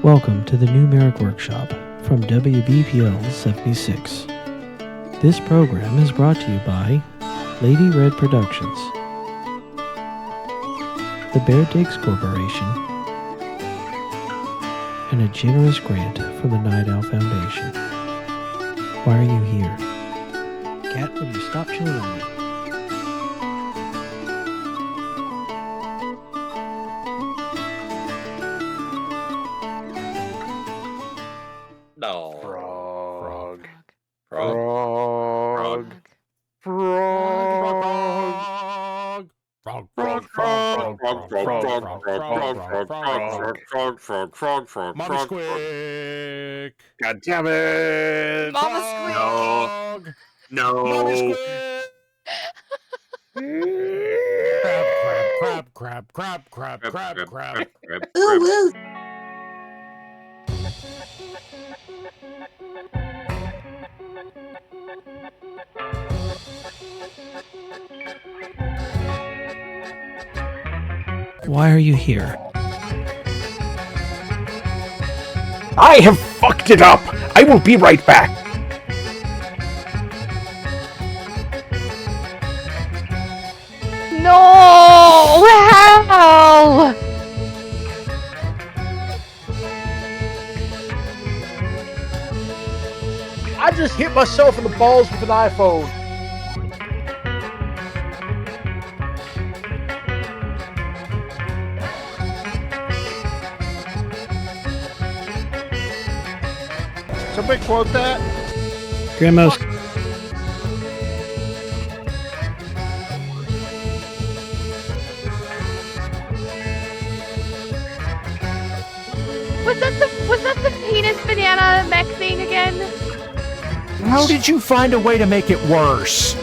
Welcome to the new MARIK Workshop from WBPL 76. This program is brought to you by Lady Red Productions, the Bear Digs Corporation, and a generous grant from the Night Owl Foundation. Why are you here? Cat, will you stop chewing on me? No. Frog. Frog. Frog. Frog. Mama Squeak. God damn it. Mama Squeak. No. Mama Squeak. Crab. Ooh, woo. Why are you here? I have fucked it up! I will be right back! No! How? I just hit myself in the balls with an iPhone. Somebody quote that? Grandma's... Was that the penis banana mech thing again? How did you find a way to make it worse?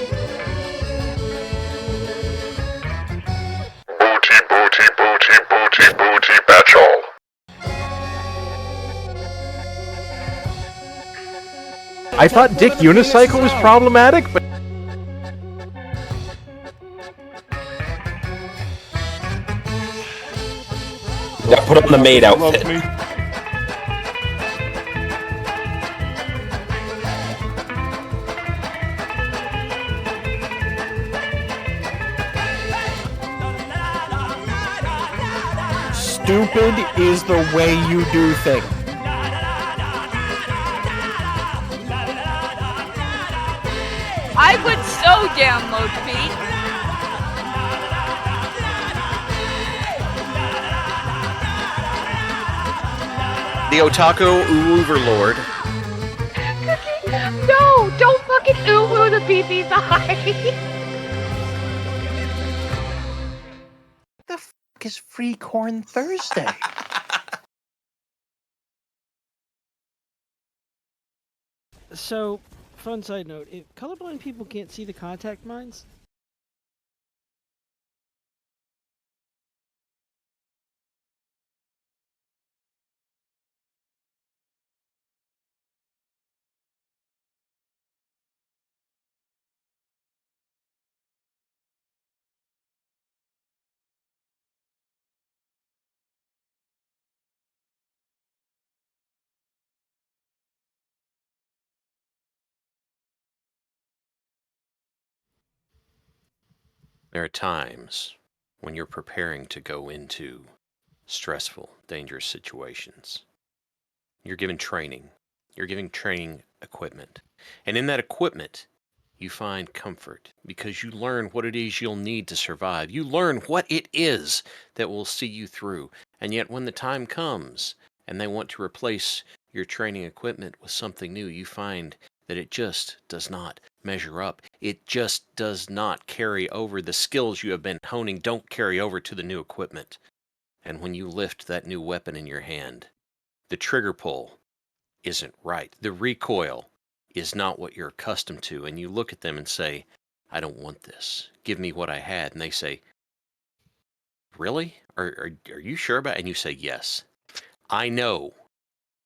Booty, Batchall. I thought Dick Unicycle was problematic, but... Yeah, put on the maid outfit. stupid is the way you do things. I would so download feet. The Otaku Overlord. No, don't fucking ooh the pee-pee side. The f*** is Free Corn Thursday? So, fun side note, if colorblind people can't see the contact mines, There are times when you're preparing to go into stressful, dangerous situations. You're given training. You're given training equipment. And in that equipment, you find comfort because you learn what it is you'll need to survive. You learn what it is that will see you through. And yet when the time comes and they want to replace your training equipment with something new, you find that it just does not measure up. It just does not carry over. The skills you have been honing don't carry over to the new equipment. And when you lift that new weapon in your hand, the trigger pull isn't right. The recoil is not what you're accustomed to. And you look at them and say, I don't want this. Give me what I had. And they say, really? Are you sure about it? And you say, yes. I know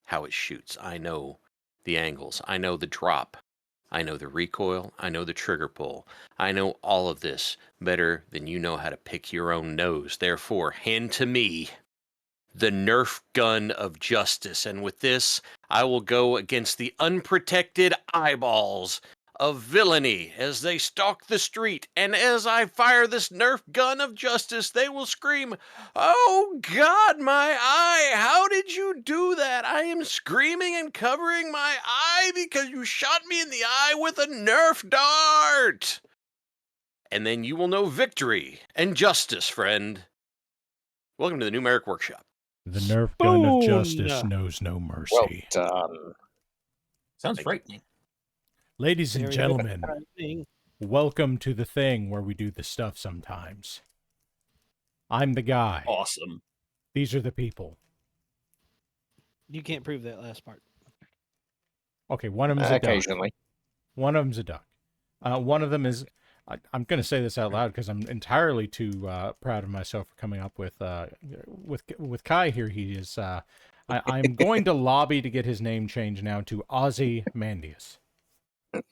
how it shoots. I know the angles. I know the drop. I know the recoil. I know the trigger pull. I know all of this better than you know how to pick your own nose. Therefore, hand to me the Nerf gun of justice. And with this, I will go against the unprotected eyeballs of villainy as they stalk the street. And as I fire this Nerf gun of justice, they will scream, "Oh God, my eye! How did you do that? I am screaming and covering my eye because you shot me in the eye with a Nerf dart!" And then you will know victory and justice, friend. Welcome to the new MARIK Workshop. The Nerf gun of Boom! justice knows no mercy. Well done. Sounds frightening. Ladies and Very gentlemen, frightening. welcome to the thing where we do the stuff sometimes. I'm the guy. Awesome. These are the people. You can't prove that last part. Okay, one of them's a duck. Occasionally. One of them's a duck. One of them is... I'm going to say this out loud because I'm entirely too proud of myself for coming up with Kai here. He is... I'm going to lobby to get his name changed now to Ozymandias. I'm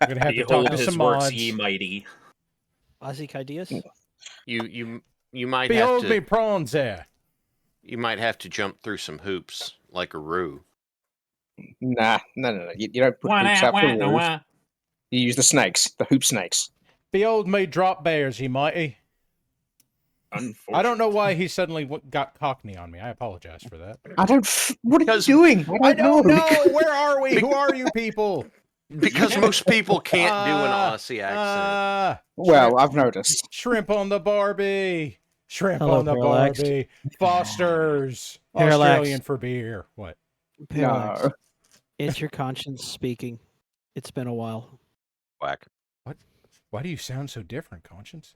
going to have to talk Behold to his some works, mods. ye mighty. Ozymandias? You might Behold have me to prawns there. you might have to jump through some hoops like a roo. Nah, no. You don't put hoops up the roof. You use the snakes, the hoop snakes. Behold me drop bears, ye mighty. I don't know why he suddenly got Cockney on me. I apologize for that. I don't... What are you doing? I don't know. Where are we? Who are you people? Because most people can't do an Aussie accent. Well, I've noticed. Shrimp on the Barbie. Shrimp Hello, on the Parallax. Barbie. Foster's. Parallax. Australian for beer. What? Parallax. No. It's your conscience speaking. It's been a while. Whack. What? Why do you sound so different, Conscience?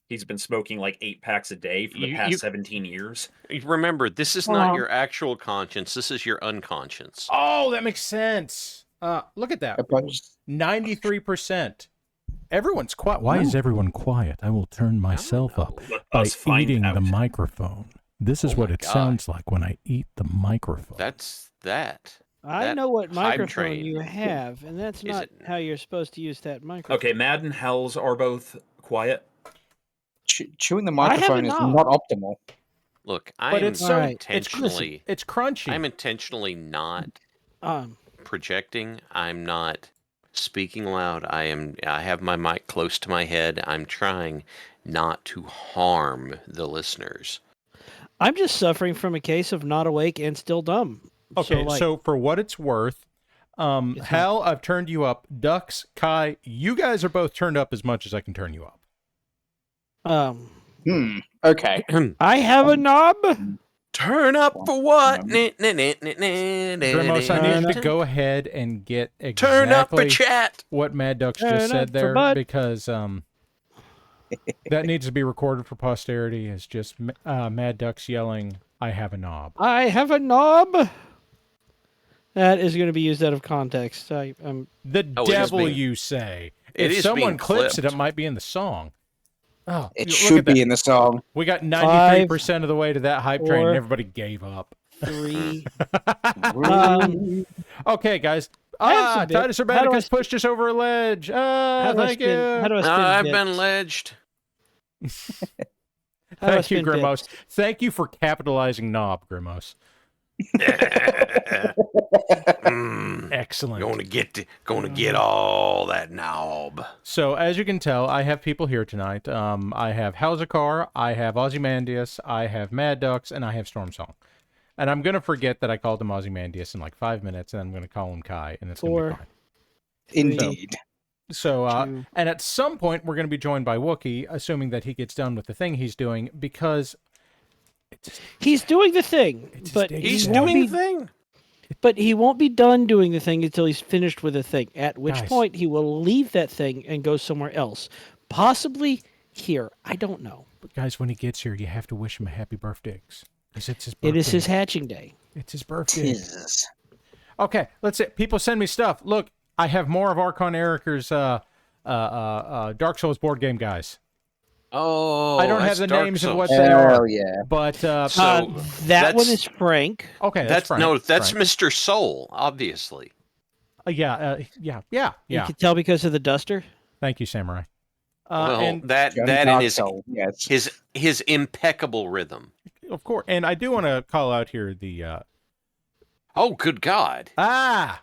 He's been smoking like 8 packs a day for the past 17 years. Remember, this is not your actual conscience. This is your unconscious. Oh, that makes sense. Look at that. 93%. Everyone's quiet. Why is everyone quiet? I will turn myself up by eating the microphone. This is what it sounds like when I eat the microphone. That's that. I know what microphone trained. you have, and that's not how you're supposed to use that microphone. Okay, Matt and Hells are both quiet. Chewing the microphone is not optimal. Look, But it's so intentionally... It's crunchy. I'm intentionally not projecting. I'm not speaking loud. I have my mic close to my head. I'm trying not to harm the listeners. I'm just suffering from a case of not awake and still dumb. Okay, so for what it's worth, Hal, I've turned you up. Dux, Kai, you guys are both turned up as much as I can turn you up. Okay. I have a knob. Turn up for what? Grimos, I need to go ahead and get exactly Turn up for chat. what Mad Dux Turn just said up for there, butt. because that needs to be recorded for posterity. It's just Mad Dux yelling, "I have a knob." I have a knob. That is going to be used out of context. I'm The devil, you say? It If is someone being clips it, clipped. it might be in the song. Oh, It look should at that. be in the song. We got 93% of the way to that hype train, and 4, everybody gave up. 3. Okay, guys. some bit. Titus How do I Urbanicus pushed us over a ledge. Thank you. How do I spin I've bits? been ledged. How do I Thank you, spin Grimos. bits? Thank you for capitalizing knob, Grimos. Excellent. Gonna get all that knob. So, as you can tell, I have people here tonight. I have Halzakar, I have Ozymandias, I have Mad Dux, and I have Stormsong. And I'm going to forget that I called him Ozymandias in like 5 minutes, and I'm going to call him Kai, and it's going to be 4. fine. Indeed. So, 2. and at some point, we're going to be joined by Wookiee, assuming that he gets done with the thing he's doing, because He's doing the thing, but He's he won't doing be, the thing. But he won't be done doing the thing until he's finished with the thing. At which Guys. point he will leave that thing and go somewhere else, possibly here. I don't know. But guys, when he gets here, you have to wish him a happy birthday. Because it's his birthday. It is his hatching day. It's his birthday. Tis. Okay, let's see. People send me stuff. Look, I have more of Archon Eriker's Dark Souls board game guys. Oh, I don't have that's the Dark names of Souls. what they are. Hell yeah. But So that that's- one is Frank. okay, That's Frank. no, that's Frank. Mr. Soul, obviously. Yeah. You can tell because of the duster. Thank you, Samurai. Well, And that Johnny and Dark his Soul, yes. his impeccable rhythm. of course, and I do want to call out here the Oh, good God!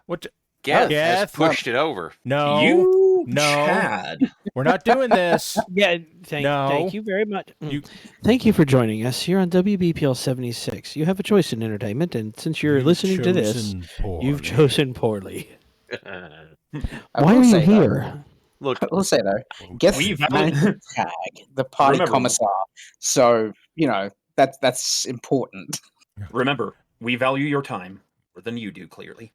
what? Geth has Geth. pushed it over. No, You, no. Chad. we're not doing this. Yeah, No. thank you very much. You- Thank you for joining us here on WBPL 76. You have a choice in entertainment, and since you're listening to this, you've chosen poorly. I Why will are you say, though- Look, I will say though, Geth We've- managed to tag the party Remember- commissar, so that's important. Remember, we value your time more than you do, clearly.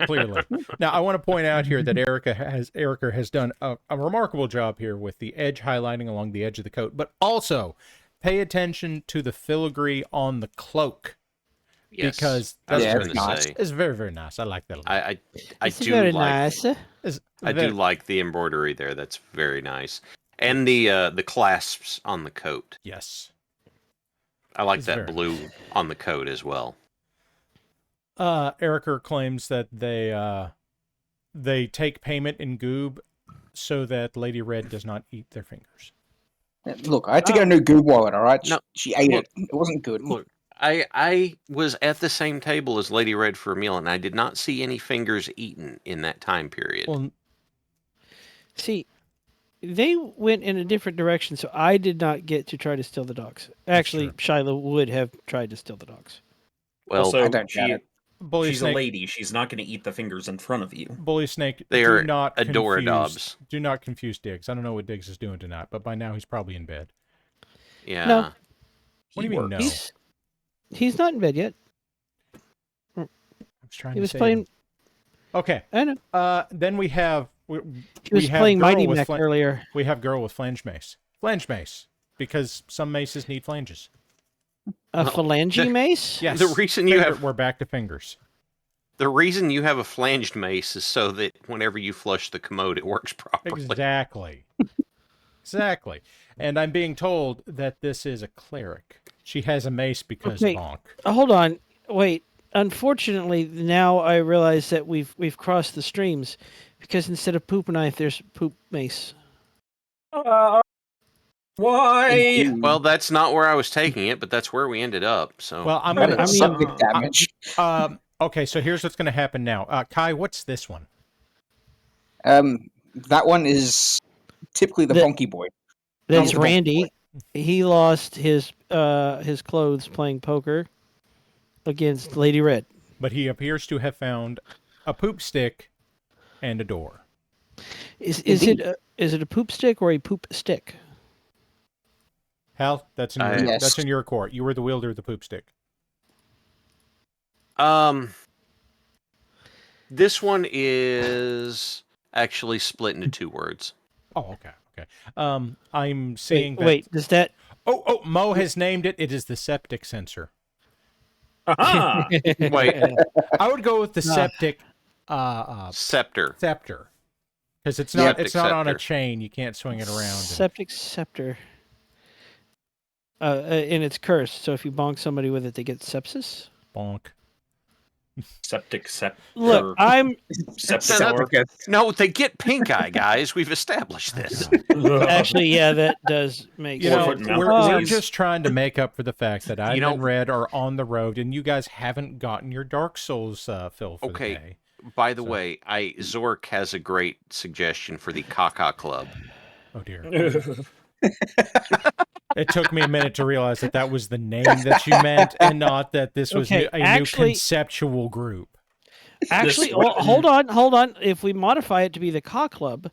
Clearly. Now, I want to point out here that Erica has done a remarkable job here with the edge highlighting along the edge of the coat, but also pay attention to the filigree on the cloak. yes, Because I was Yeah, going it's to nice. say, It's very, very nice. I like that a lot. I It's do very like nice. I do like the embroidery there. That's very nice, and the clasps on the coat. Yes. I like It's that very blue on the coat as well. Erica claims that they take payment in goob so that Lady Red does not eat their fingers. Look, I had to get a new Goob wallet. All right, No, she ate look, it. It wasn't good. Look, I was at the same table as Lady Red for a meal, and I did not see any fingers eaten in that time period. Well, See, they went in a different direction, so I did not get to try to steal the dogs. Actually, true. Shiloh would have tried to steal the dogs. well, also, I don't get it. Bully she's Snake, a lady. She's not going to eat the fingers in front of you. Bully Snake, They do are not adoradobs. Do not confuse Diggs. I don't know what Diggs is doing tonight, but by now he's probably in bed. yeah. No. What do you mean, no? He's not in bed yet. I was trying He to was say playing. Okay. I know. Then we have He was playing Mighty Mech earlier. We have girl with flange mace. Flange mace, because some maces need flanges. A No, phalange the- mace. Yes. The reason you have we're back to fingers. the reason you have a flanged mace is so that whenever you flush the commode, it works properly. Exactly. Exactly. And I'm being told that this is a cleric. She has a mace because Okay. bonk. Hold on. Wait. Unfortunately, now I realize that we've crossed the streams, because instead of poop knife, there's poop mace. Why? Well, that's not where I was taking it, but that's where we ended up. So, Well, I'm But gonna. it's some good damage. Okay, so here's what's gonna happen now. Kai, what's this one? That one is typically the The- Bonky Boy. That's the Bonky Randy. Boy. he lost his clothes playing poker against Lady Red. But he appears to have found a poop stick and a door. Is it a poop stick or a poop stick? Hal, that's in your, that's in your court. You were the wielder of the poop stick. This one is actually split into 2 words. Oh, okay. I'm seeing wait, does that... Oh, Mo has named it. It is the septic sensor. Aha! Wait, I would go with the septic... Scepter. Scepter. Because it's not on a scepter. chain. You can't swing it around. Septic scepter. And it's cursed, so if you bonk somebody with it, they get sepsis? Bonk. Septic scepter. Look, I'm... No, they get pink eye, guys. We've established this. Actually, yeah, that does make sense. We're just trying to make up for the fact that I and Red are on the road, and you guys haven't gotten your Dark Souls fill for the day. By the way, Zork has a great suggestion for the Kaka Club. Oh, dear. It took me a minute to realize that was the name that you meant, and not that this was a new conceptual group. Actually, hold on. If we modify it to be the Ka Club,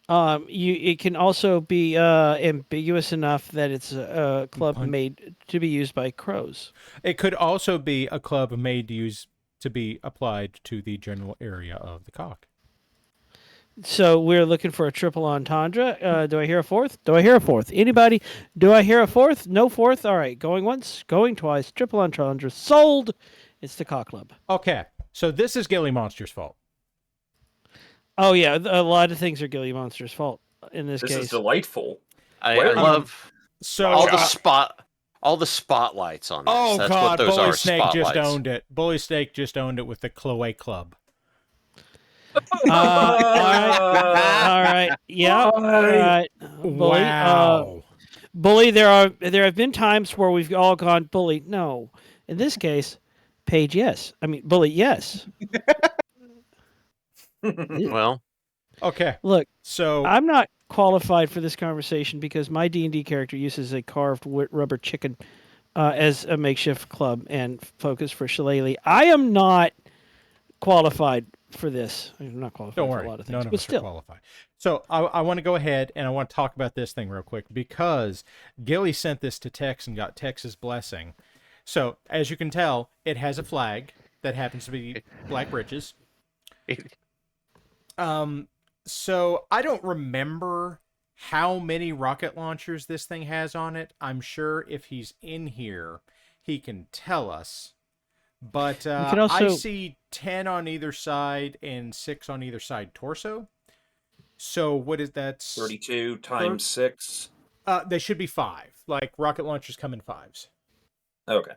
it can also be ambiguous enough that it's a club made to be used by crows. It could also be a club made to be applied to the general area of the cock. So we're looking for a triple entendre. Do I hear a fourth? Anybody? Do I hear a fourth? No fourth? All right. Going once, going twice. Triple entendre. Sold. It's the Ka Club. Okay. So this is Gilly Monster's fault. Oh, yeah. A lot of things are Gilly Monster's fault in this case. This is delightful. I love all the spotlights on this. Oh, That's God. what those Bully are, Snake spotlights. just owned it. Bully Snake just owned it with the Chloe Club. All right. Yeah. All right. Bully, wow. Bully, there have been times where we've all gone, Bully, no. In this case, Paige, yes. I mean, Bully, yes. Well, okay. Look, so I'm not qualified for this conversation because my D&D character uses a carved rubber chicken as a makeshift club and focus for Shillelagh. I am not qualified for this. I'm not qualified for a lot of things, but still qualified. So I want to go ahead and I want to talk about this thing real quick because Gilly sent this to Tex and got Tex's blessing. So as you can tell, it has a flag that happens to be black breeches. So I don't remember how many rocket launchers this thing has on it. I'm sure if he's in here, he can tell us. But I see 10 on either side and 6 on either side torso. So what is that? 32 times 6. They should be 5. Like rocket launchers come in 5s. Okay.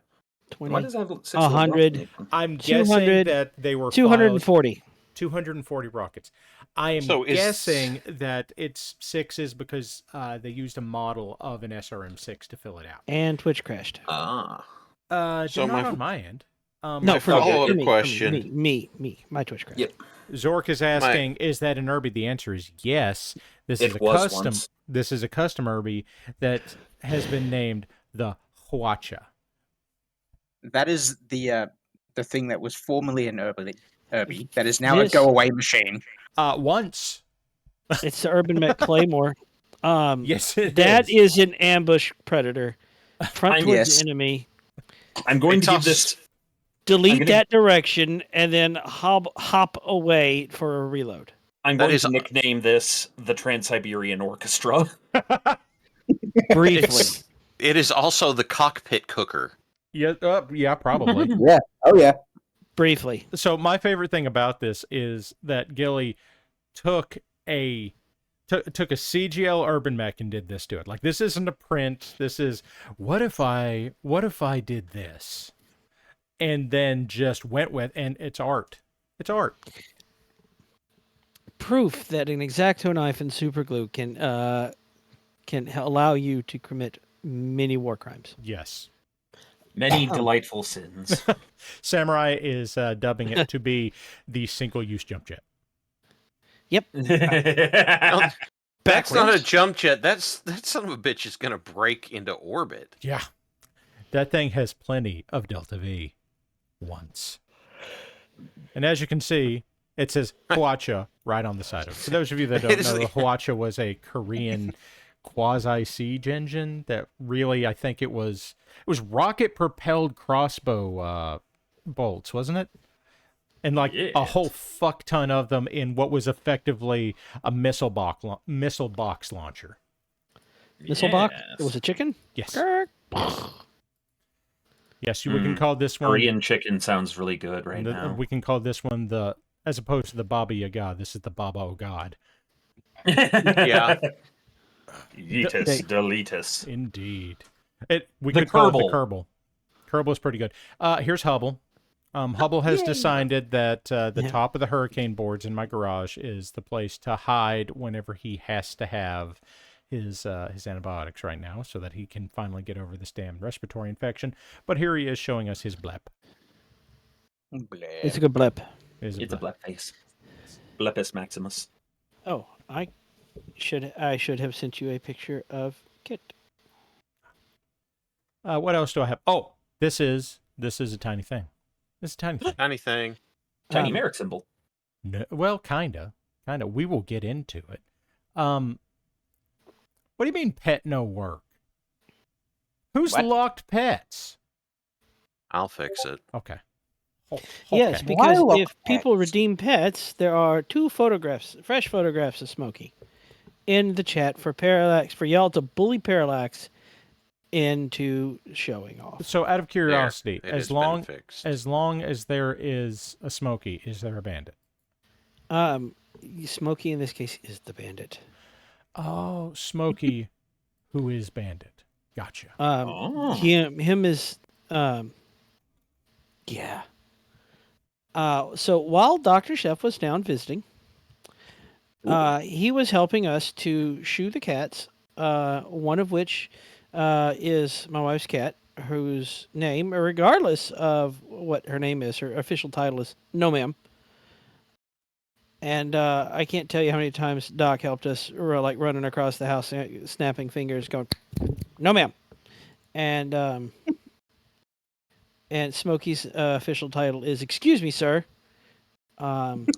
20, Why does that have 6? 100. I'm guessing that they were 240. 240 rockets. I am guessing that it's 6s because they used a model of an SRM-6 to fill it out. And Twitch crashed. So not on my end. No, follow-up question. Me. My Twitch crashed. Yep. Zork is asking, is that an Irby? The answer is yes. This is a custom Irby that has been named the Huacha. That is the thing that was formerly an Irby that is now a go-away machine. Once. It's the Urban Met Claymore. Yes, it that is an ambush predator. Front towards the enemy. I'm going to give this... Delete that direction and then hop away for a reload. I'm going to nickname this the Trans-Siberian Orchestra. Briefly. It is also the cockpit cooker. Yeah, probably. Yeah. Oh, yeah. Briefly. So my favorite thing about this is that Gilly took a CGL Urban Mech and did this to it. Like, this isn't a print. This is, what if I did this? And then just went with, and it's art. It's art. Proof that an X-Acto knife and super glue can allow you to commit many war crimes. Yes. Many delightful sins. Samurai is dubbing it to be the single-use jump jet. Yep. That's not a backwards. jump jet. That son of a bitch is going to break into orbit. Yeah. That thing has plenty of Delta V once. And as you can see, it says Hwacha right on the side of it. For those of you that don't know, the Hwacha was a Korean quasi-siege engine that really, I think it was rocket-propelled crossbow bolts, wasn't it? And like a whole fuck ton of them in what was effectively a missile box launcher. Missile box? It was a chicken? Yes. Yes, we can call this one... Korean chicken sounds really good right now. We can call this one the... As opposed to the Baba Yaga, this is the Baba O God. Yeah. Yeetus, deletus. Indeed. We could call it the Kerbal. Kerbal is pretty good. Here's Hubble. Hubble has decided that the top of the hurricane boards in my garage is the place to hide whenever he has to have his antibiotics right now, so that he can finally get over this damn respiratory infection. But here he is showing us his blep. It's a good blip. It's a blep face. Blepus Maximus. Oh, I should have sent you a picture of Kit. What else do I have? Oh, this is a tiny thing. This is a tiny thing. Tiny thing. Tiny MARIK symbol. No, well, kinda. We will get into it. What do you mean pet no work? Who's locked pets? I'll fix it. Okay. Yes, because if people redeem pets, there are 2 photographs, fresh photographs of Smokey, in the chat for Parallax, for y'all to bully Parallax into showing off. So, out of curiosity, as long as there is a Smokey, is there a bandit? Smokey in this case is the bandit. Oh, Smokey, who is bandit? Gotcha. Him is, yeah. So while Dr. Chef was down visiting, he was helping us to shoe the cats, one of which is my wife's cat, whose name, regardless of what her name is, her official title is No Ma'am. And I can't tell you how many times Doc helped us, like running across the house, snapping fingers, going, "No, ma'am." And Smokey's official title is "Excuse me, sir." And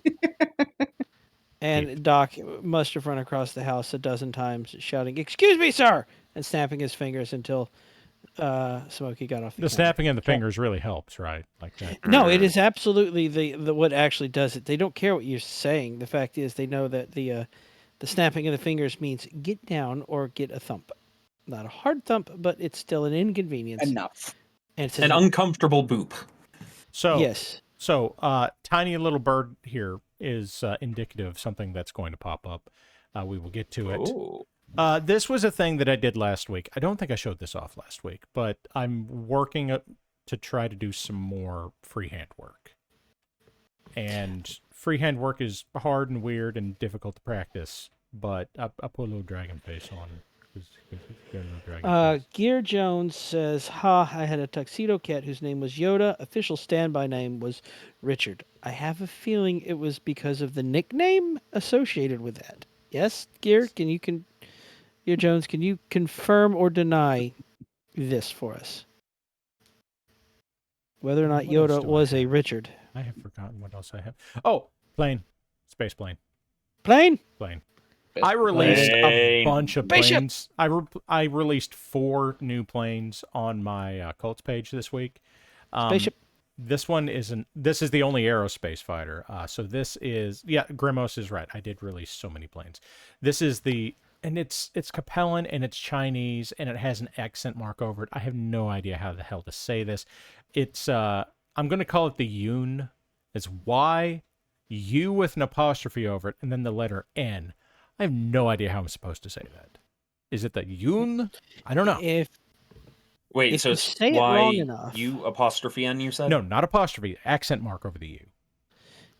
Doc must have run across the house a dozen times, shouting, "Excuse me, sir," and snapping his fingers until Smokey got off the snapping of the fingers really helps, right? Like that. No, it is absolutely the what actually does it. They don't care what you're saying. The fact is, they know that the snapping of the fingers means get down or get a thump. Not a hard thump, but it's still an inconvenience. Enough. And it's an uncomfortable boop. So yes. So tiny little bird here is indicative of something that's going to pop up. We will get to it. Ooh. This was a thing that I did last week. I don't think I showed this off last week, but I'm working to try to do some more freehand work. And freehand work is hard and weird and difficult to practice, but I put a little dragon face on. Gear Jones says, "Ha, I had a tuxedo cat whose name was Yoda. Official standby name was Richard. I have a feeling it was because of the nickname associated with that." Yes, Gear, Gear Jones, can you confirm or deny this for us? Whether or not Yoda was a Richard. I have forgotten what else I have. Oh, plane. Space plane. Plane? Plane. I released a bunch of planes. I released 4 new planes on my Cults page this week. Spaceship. This one isn't. This is the only aerospace fighter. So this is. Yeah, Grimos is right. I did release so many planes. This is and it's Capellan and it's Chinese and it has an accent mark over it. I have no idea how the hell to say this. It's I'm going to call it the Yun. It's Y-U with an apostrophe over it and then the letter N. I have no idea how I'm supposed to say that. Is it the Yun? I don't know. If so you say it wrong enough. U apostrophe N, you said? No, not apostrophe. Accent mark over the U.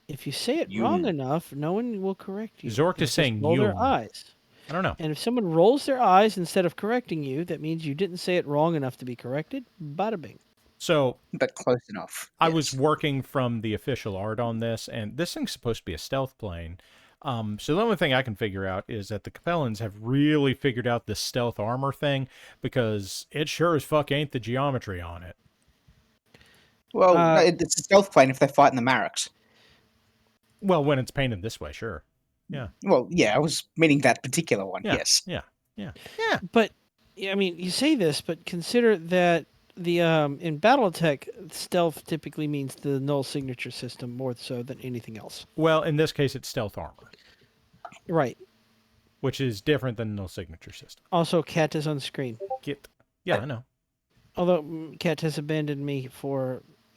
If you say it wrong enough, no one will correct you. Zork is saying roll their Yun. eyes. I don't know. And if someone rolls their eyes instead of correcting you, that means you didn't say it wrong enough to be corrected. Bada bing. So, but close enough. I was working from the official art on this, and this thing's supposed to be a stealth plane. So the only thing I can figure out is that the Capellans have really figured out this stealth armor thing, because it sure as fuck ain't the geometry on it. Well, no, it's a stealth plane if they're fighting the MARIKs. Well, when it's painted this way, sure. Yeah. Well, yeah, I was meaning that particular one. Yeah. Yes. Yeah. But I mean, you say this, but consider that the in BattleTech, stealth typically means the null signature system more so than anything else. Well, in this case, it's stealth armor, Right. which is different than null signature system. Also, Cat is on screen. Yeah, I know. Although Cat has abandoned me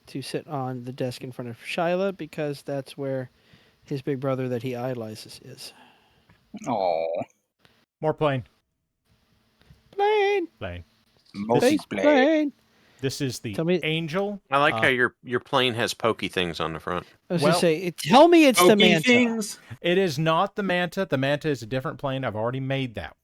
to sit on the desk in front of Shyla because that's where his big brother that he idolizes is. Oh, More plane. Plane. Plane. Space plane. This is the Tell me- Angel. I like how your plane has pokey things on the front. I was Well- gonna say, tell me it's the Pokey Manta. things. It is not the Manta. The Manta is a different plane. I've already made that.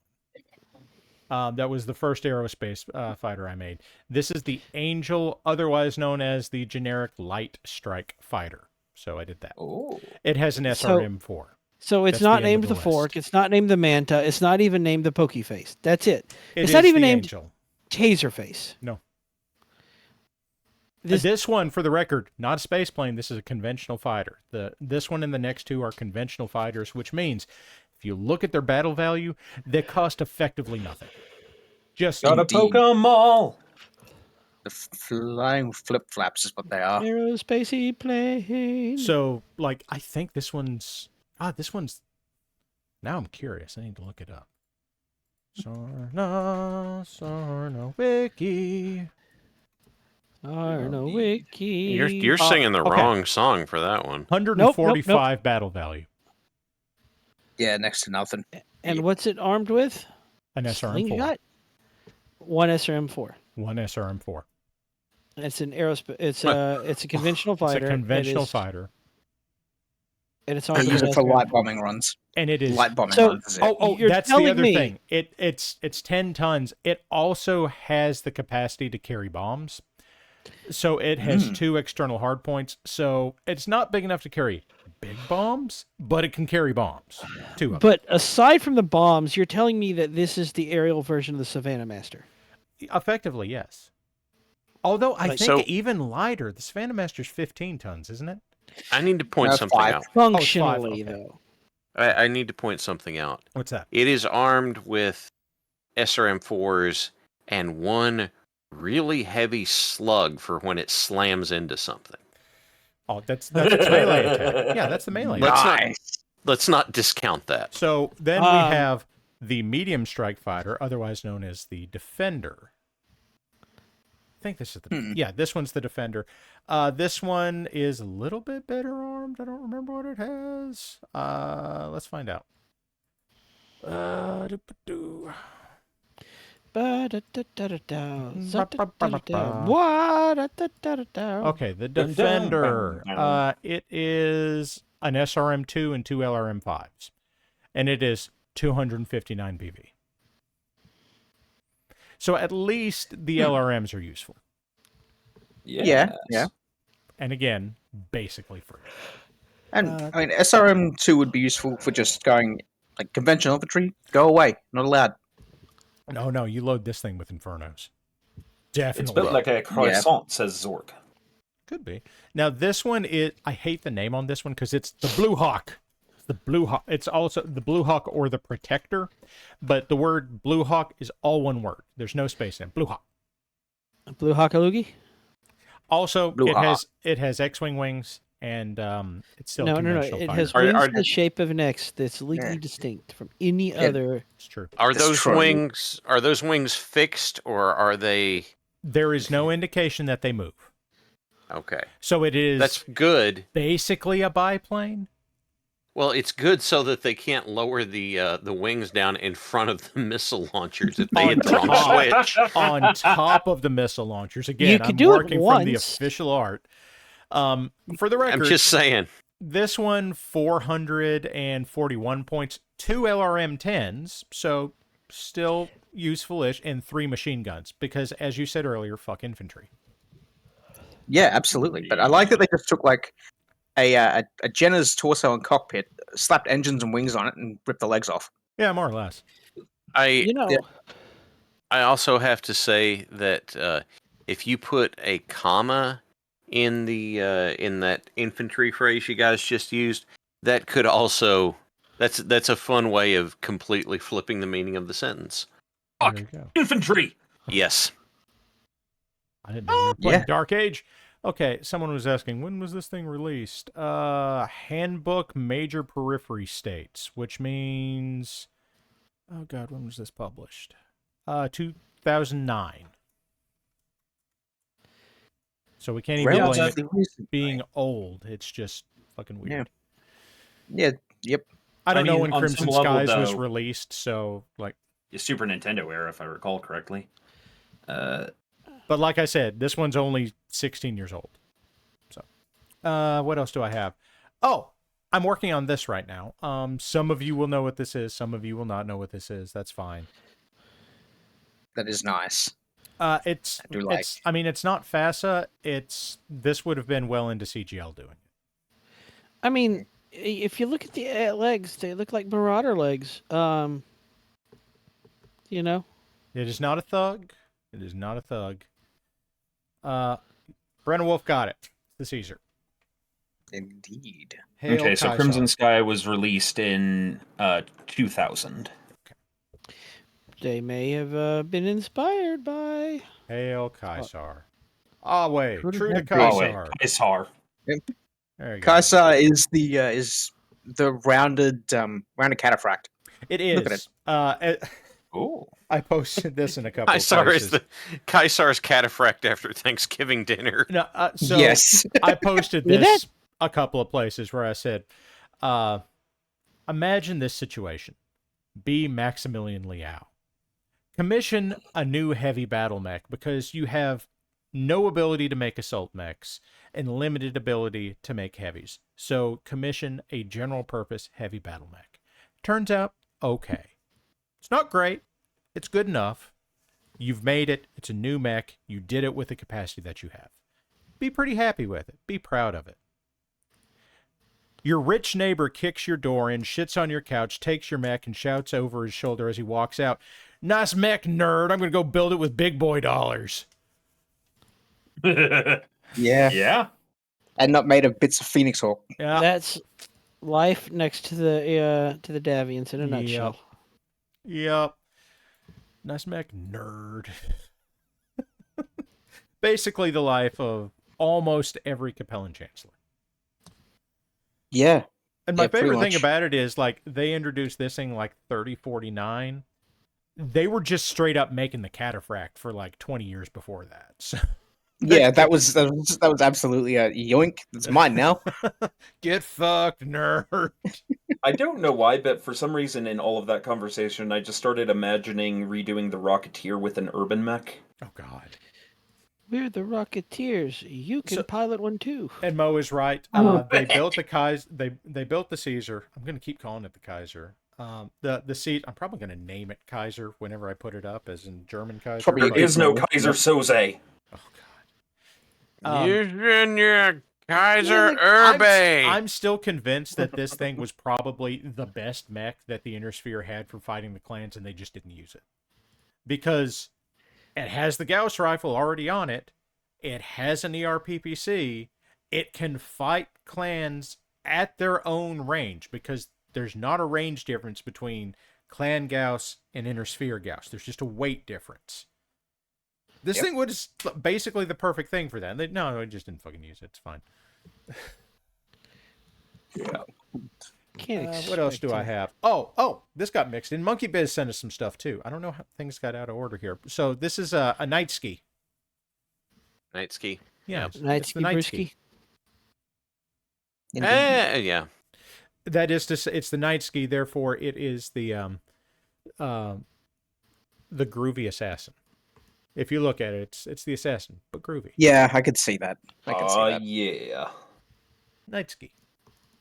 That was the first aerospace fighter I made. This is the Angel, otherwise known as the generic light strike fighter. So I did that. Oh. It has an So- SRM-4. So it's That's not the end named of the the Fork. list. It's not named the Manta. It's not even named the Pokey Face. That's it. It It's is not even the named Angel. Taser Face. No. This- This one, for the record, not a space plane. This is a conventional fighter. This one and the next two are conventional fighters, which means if you look at their battle value, they cost effectively nothing. Just Gotta Indeed. poke 'em all. the flying flip flaps is what they are. Aerospacey plane. so, like, I think this one's. Now I'm curious. I need to look it up. Sarna Wiki. Arno Wiki. You're singing the okay. wrong song for that one. 145 battle value. Yeah, next to nothing. And what's it armed with? An SRM-4. Slingshot? One SRM-4. One SRM-4. It's an aerospace. It's a conventional fighter. It's a conventional fighter. And it's They armed use with it for SRM. light bombing runs. And it is. Light bombing So- runs. Is it? Oh, You're that's the telling other me- thing. It's 10 tons. It also has the capacity to carry bombs. So it has two external hardpoints. So it's not big enough to carry big bombs, but it can carry bombs. Two of them. But aside from the bombs, you're telling me that this is the aerial version of the Savannah Master. Effectively, yes. Although I Like- think So- even lighter. The Savannah Master's 15 tons, isn't it? I need to point No, something 5. out. Functionally, okay. though. I need to point something out. What's that? It is armed with SRM-4s and one really heavy slug for when it slams into something. Oh, that's its melee attack. Yeah, that's the melee attack. Let's not discount that. So then we Um, have the medium strike fighter, otherwise known as the Defender. I think this is yeah, this one's the Defender. This one is a little bit better armed. I don't remember what it has. Let's find out. Doo-ba-doo. Okay, the Defender. It is an SRM-2 and 2 LRM-5s. And it is 259 PV. So at least the LRMs are useful. Yeah. And again, basically free. And I mean, SRM-2 would be useful for just going like conventional infantry. Go away, not allowed. No, you load this thing with Infernos. It's Definitely. built like a croissant, says Zork. Could be. Now this one is, I hate the name on this one because it's the Blue Hawk. The Blue Hawk. It's also the Blue Hawk or the Protector, but the word Blue Hawk is all one word. There's no space in it. Blue Hawk. Blue Hawkaloogie? Also, Blue Hawk. it has X-wing wings, and it's still No. conventional It fighter. has Are- wings are in the the- shape of an X that's legally distinct from any other. It's true. Are That's those true. wings fixed or are they There is no indication that they move. okay? So it is That's good. basically a biplane. Well, it's good so that they can't lower the wings down in front of the missile launchers if they On hit the wrong top. switch. On top of the missile launchers. Again, You could I'm do it working from the once. official art. For the record, I'm just saying. this one 441 points, 2 LRM-10s, so still useful-ish, and 3 machine guns. Because, as you said earlier, fuck infantry. Yeah, absolutely. But I like that they just took like a Jenner's torso and cockpit, slapped engines and wings on it, and ripped the legs off. Yeah, more or less. You know, I also have to say that if you put a comma in the in that infantry phrase you guys just used, that could also that's a fun way of completely flipping the meaning of the sentence. There Fuck! you go. Infantry! Yes. I didn't know we were playing Yeah. Dark Age. Okay, someone was asking, when was this thing released? Handbook Major Periphery States, which means... Oh, God, when was this published? 2009. So we can't even blame it Relatively recently. being old. It's just fucking weird. Yeah. Yep. I don't know mean, when on Crimson some level, Skies was though- released, so, like... The Super Nintendo era, if I recall correctly. But like I said, this one's only 16 years old. So, what else do I have? Oh, I'm working on this right now. Some of you will know what this is. Some of you will not know what this is. That's fine. That is nice. It's, I do like. it's, I mean, it's not FASA. This would have been well into CGL doing it. I mean, if you look at the legs, they look like Marauder legs. You know, It is not a thug. It is not a thug. Brenna Wolf got it. It's the Caesar. Indeed. Hail Okay, so Kaisar. Crimson Sky was released in 2000. they may have been inspired by. Hail Kaisar. Awe, True to true to Kaisar. Kaisar. Kaisar. There you go. Kaisar is the rounded cataphract. It Look is. at Oh. I posted this in a couple of Kaisar places. is Kaisar's cataphract after Thanksgiving dinner. No, so Yes. I posted You this a couple of places where I said, imagine this situation. Be Maximilian Liao. Commission a new heavy battle mech because you have no ability to make assault mechs and limited ability to make heavies. So commission a general purpose heavy battle mech. Turns out, okay. It's not great. It's good enough. You've made it. It's a new mech. You did it with the capacity that you have. Be pretty happy with it. Be proud of it. Your rich neighbor kicks your door in, shits on your couch, takes your mech, and shouts over his shoulder as he walks out, "Nice mech, nerd. I'm going to go build it with big boy dollars." Yeah. Yeah. And not made of bits of Phoenix Hawk. Yeah. That's life next to the Davians in a nutshell. Yep. Nice mech, nerd. Basically the life of almost every Capellan Chancellor. Yeah. And my Yeah, pretty favorite thing much. about it is, like, they introduced this thing like 3049. They were just straight up making the cataphract for like 20 years before that. So Yeah, that was absolutely a yoink. It's mine now. get fucked, nerd. I don't know why, but for some reason in all of that conversation, I just started imagining redoing the Rocketeer with an urban mech. Oh God. We're the Rocketeers. You can pilot one too. And Mo is right. They built the Kaiser. They built the Caesar. I'm going to keep calling it the Kaiser. The seat. I'm probably going to name it Kaiser whenever I put it up, as in German Kaiser. Probably There is no Kaiser Soze. Oh God. Using your Kaiser Look, Urbe. I'm still convinced that this thing was probably the best mech that the Inner Sphere had for fighting the clans, and they just didn't use it. Because it has the Gauss rifle already on it. It has an ERPPC. It can fight clans at their own range, because there's not a range difference between Clan Gauss and Inner Sphere Gauss. There's just a weight difference. This thing was basically the perfect thing for that. No, I just didn't fucking use it. It's fine. Can't What else do I expect have? Oh, this got mixed in. Monkey Biz sent us some stuff too. I don't know how things got out of order here. So this is a night ski. Night ski. Yeah, it. Night it's ski the night brewski. Yeah. That is to say, it's the night ski. Therefore, it is the groovy assassin. If you look at it, it's the assassin, but groovy. Yeah, I could see that. I could see that. Yeah. Night ski.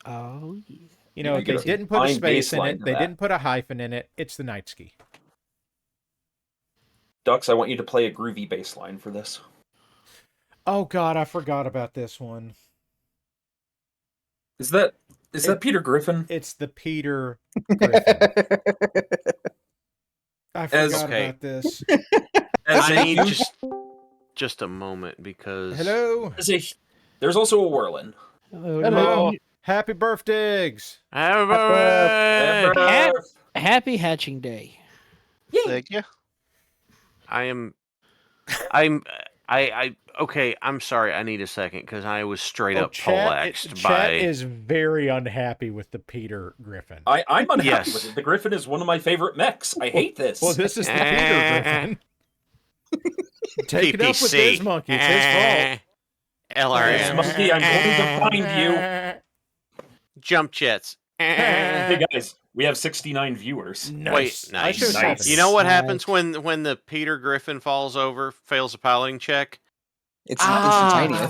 Oh yeah. You know, I they get a didn't put a fine space in baseline it. to They that. didn't put a hyphen in it. It's the night ski. Dux, I want you to play a groovy bass line for this. Oh God, I forgot about this one. Is that Peter Griffin? It's the Peter Griffin. I forgot about this. As I a need huge, just a moment because Hello. there's also a Whirlin. Hello. Happy birthdays. Happy hatching day. Thank you. Okay, I'm sorry. I need a second because I was straight up Chat poleaxed by. is very unhappy with the Peter Griffin. I'm unhappy Yes. with it. The Griffin is one of my favorite mechs. I hate this. Well, this is the Peter Griffin. Take it up with this monkey. It's his fault. This LRM. monkey, I'm going to find you. Jump jets. Hey guys, we have 69 viewers. Nice. Wait, nice. I showed Nice. You know what Nice. happens when the Peter Griffin falls over, fails a piloting check? It's instantaneous.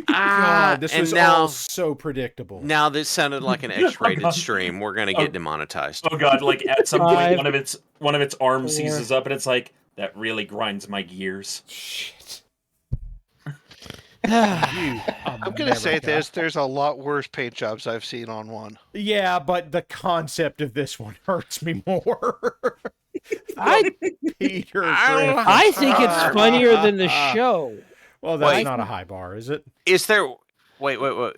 God, this and was now, all so predictable. Now this sounded like an X-rated God. stream. We're gonna get demonetized. Oh god, like at some Five, point one of its arms four. seizes up and it's like, that really grinds my gears. Shit. I'm gonna say this. There's a lot worse paint jobs I've seen on one. Yeah, but the concept of this one hurts me more. I Peter Griffin. I think it's funnier than the show. Well, that's Wait. not a high bar, is it? Is there? Wait. No,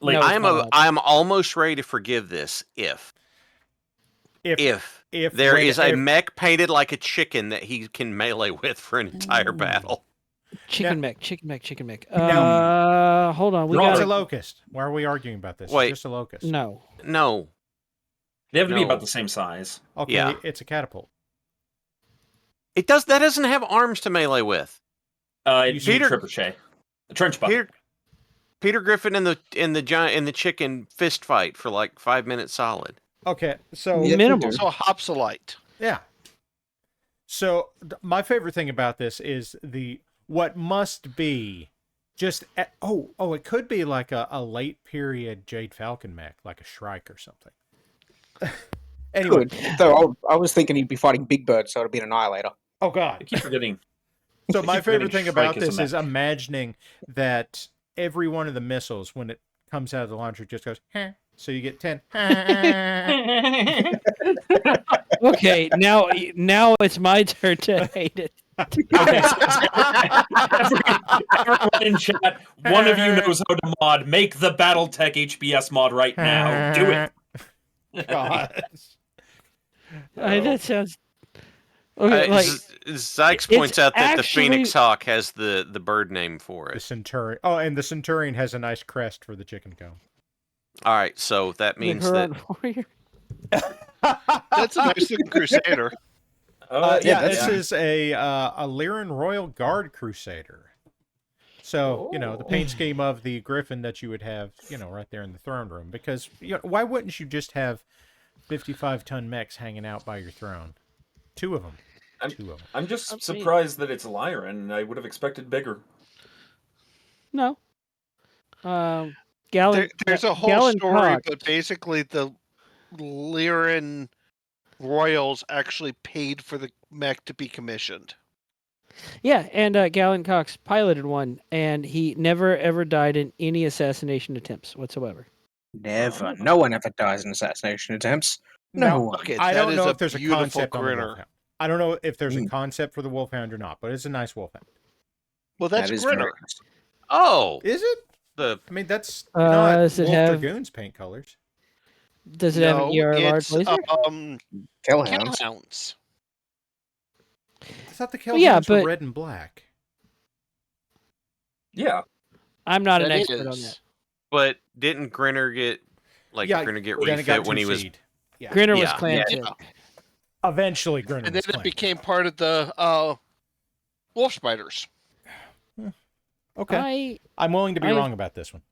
I'm almost ready to forgive this if If there is a if- mech painted like a chicken that he can melee with for an entire battle. Chicken mech. Now- Hold on. We it's got a locust. Why are we arguing about this? Wait. It's just a locust. No. No, They have to be No. about the same size. Okay, Yeah. it's a catapult. it does. That doesn't have arms to melee with. It's Peter- Trebuchet. A trench bucket. Peter Griffin and the chicken fist fight for like 5 minutes solid. Okay, so Yeah, Minimal. So Hopsolite. yeah. So my favorite thing about this is what must be just it could be like a late period Jade Falcon mech, like a Shrike or something. Anyway, Good. Though I was thinking he'd be fighting Big Bird, so it'd be an Annihilator. oh I god. keep forgetting. So my keep favorite forgetting thing about Shrike is a this is mech. imagining that every one of the missiles, when it comes out of the launcher, just goes, "Heh." So you get 10. Okay, now it's my turn to hate it. Okay, so everyone in chat, one of you knows how to mod. Make the BattleTech HBS mod right now. Do it. God. That sounds. Okay, like Zykes points out that the actually- Phoenix Hawk has the bird name for The it. Centurion. Oh, and the Centurion has a nice crest for the chicken cone. All right, so that means that warrior. That's a nice looking Crusader. Yeah, that's- this is a Lyran Royal Guard Crusader. So, the paint scheme of the Griffin that you would have, right there in the throne room. Because, why wouldn't you just have 55-ton mechs hanging out by your throne? Two of them. I'm just surprised that it's Lyran. I would have expected bigger. No. Gallon. There's a whole Gallon story, Cox. but basically the Lyran royals actually paid for the mech to be commissioned. Yeah, and Gallon Cox piloted one, and he never ever died in any assassination attempts whatsoever. Never. No one ever dies in assassination attempts. No Now, one. Okay, I that don't is know a if there's a beautiful concept on the grinner. Wolfhound. I don't know if there's a concept for the Wolfhound or not, but it's a nice Wolfhound. Well, that's That is very Grinner. nice. oh Is it? the I mean, that's Does not it Wolf have- Dragoon's paint colors. Does it have an ER large it's laser? Killhounds. Killhounds. I thought the Well, yeah, Killhounds were but- red and black. Yeah. I'm not an That expert on is. that. but didn't Grinner get Then it got refit when he was two-seed. Yeah. Grinner was Yeah. clan Yeah. too. Eventually, Grinner And then was it claimed. became part of the Wolf Spiders. Okay. I'm willing to be I- wrong about this one.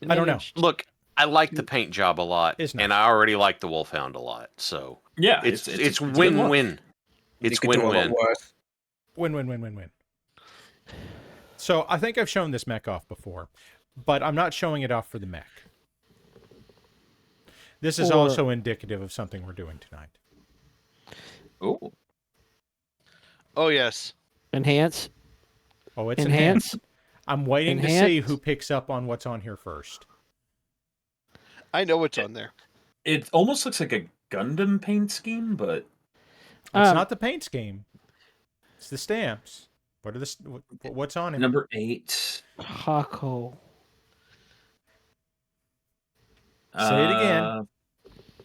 I don't know. look. I like the paint job a lot, It's nice. and I already like the Wolfhound a lot. So Yeah. it's a good one. win-win. It's You could do a lot win-win. worse. Win. So I think I've shown this mech off before, but I'm not showing it off for the mech. This is Or- also indicative of something we're doing tonight. Ooh. Oh yes. Enhance. Oh, it's Enhance. I'm waiting to see Enhanced? who picks up on what's on here first. I know what's on there. It almost looks like a Gundam paint scheme, but It's not the paint scheme. It's the stamps. What are what's on it? number 8. Taco. Say it again.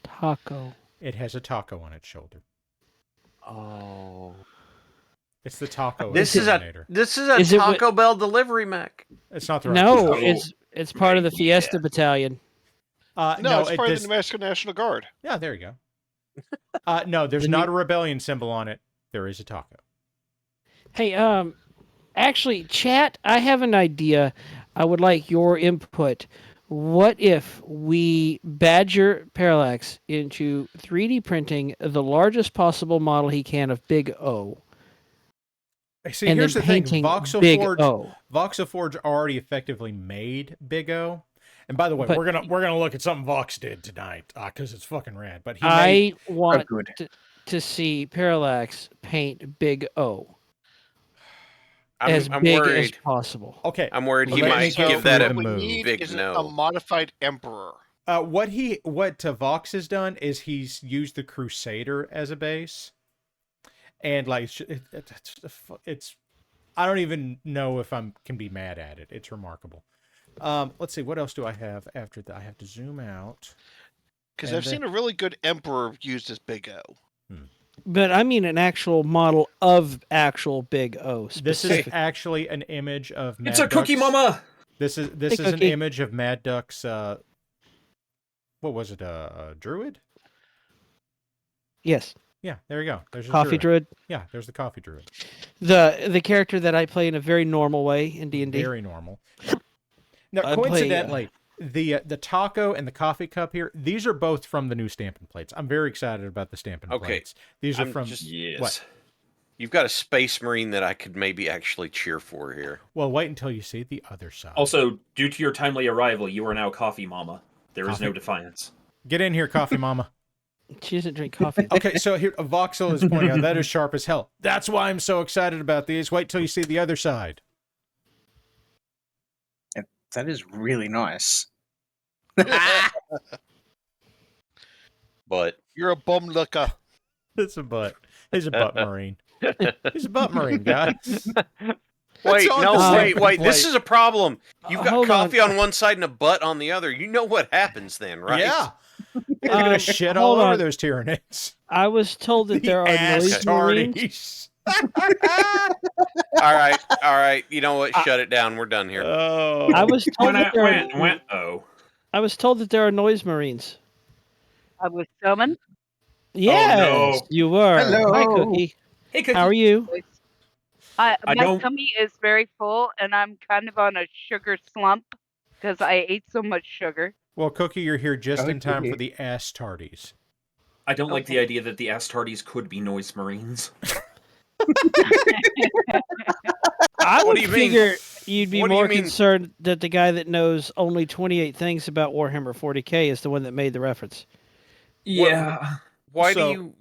Taco. It has a taco on its shoulder. Oh. It's the taco This is Exterminator. it Taco Bell delivery mech. It's not the right No, taco. it's part of the Fiesta Battalion. No, it's part of the Mexican National Guard. Yeah, there you go. No, there's not a rebellion symbol on it. There is a taco. Hey, actually, chat, I have an idea. I would like your input. What if we badger Parallax into 3D printing the largest possible model he can of Big O? See, and here's then the thing. painting Voxel Big Forge, O. Voxel Forge already effectively made Big O. And by the way, But- we're gonna look at something Vox did tonight because it's fucking rad. But I want good. to see Parallax paint Big O I'm as big as worried. possible. Okay, I'm worried he Let me might go give that through a and What we move. need big is no. a modified Emperor. What Vox has done is he's used the Crusader as a base, and like it's I don't even know if can be mad at it. It's remarkable. Let's see, what else do I have after that? I have to zoom out. Because And I've seen a really good Emperor used as Big O. But I mean an actual model of actual Big O. This is Specific. actually an image of Mad It's a Cookie Duck's- Mama. This is Hey, an Cookie. image of Mad Duck's what was it? Druid? Yes, Yeah, there you go. There's your Coffee Druid. Yeah, there's the coffee druid. The character that I play in a very normal way in D&D. Very normal. Now, I play, coincidentally, the taco and the coffee cup here, these are both from the new Stampin' plates. I'm very excited about the Stampin' Okay. plates. These are I'm from just- Yes. what? You've got a Space Marine that I could maybe actually cheer for here. Well, wait until you see the other side. Also, due to your timely arrival, you are now Coffee Mama. There is no Coffee? defiance. Get in here, coffee mama. She doesn't drink coffee. Okay, so here Voxel is pointing out that is sharp as hell. That's why I'm so excited about these. Wait till you see the other side. That is really nice. But You're a bum looker. It's a butt. He's a butt marine. He's a butt marine, guys. wait, all no, the same wait. This plate. is a problem. You've got Hold coffee on. on one side and a butt on the other. You know what happens then, right? Yeah. You're gonna shit all hold over on. those Tyranids. I was told that there are noise marines. All right. You know what? Shut it down. We're done here. Oh. I was told that there are, Oh. I was told that there are noise marines. I was summoned. Yes, no. you were. Hello. Hi, Cookie. Hey, Cookie. How are you? I My don't- tummy is very full, and I'm kind of on a sugar slump because I ate so much sugar. Well, Cookie, you're here just in time Okay. for the ass tardies. I don't like the idea that the Astartes could be noise marines. I What would do you mean? figure you'd be What do you more mean? concerned that the guy that knows only 28 things about Warhammer 40K is the one that made the reference. Yeah. Why So-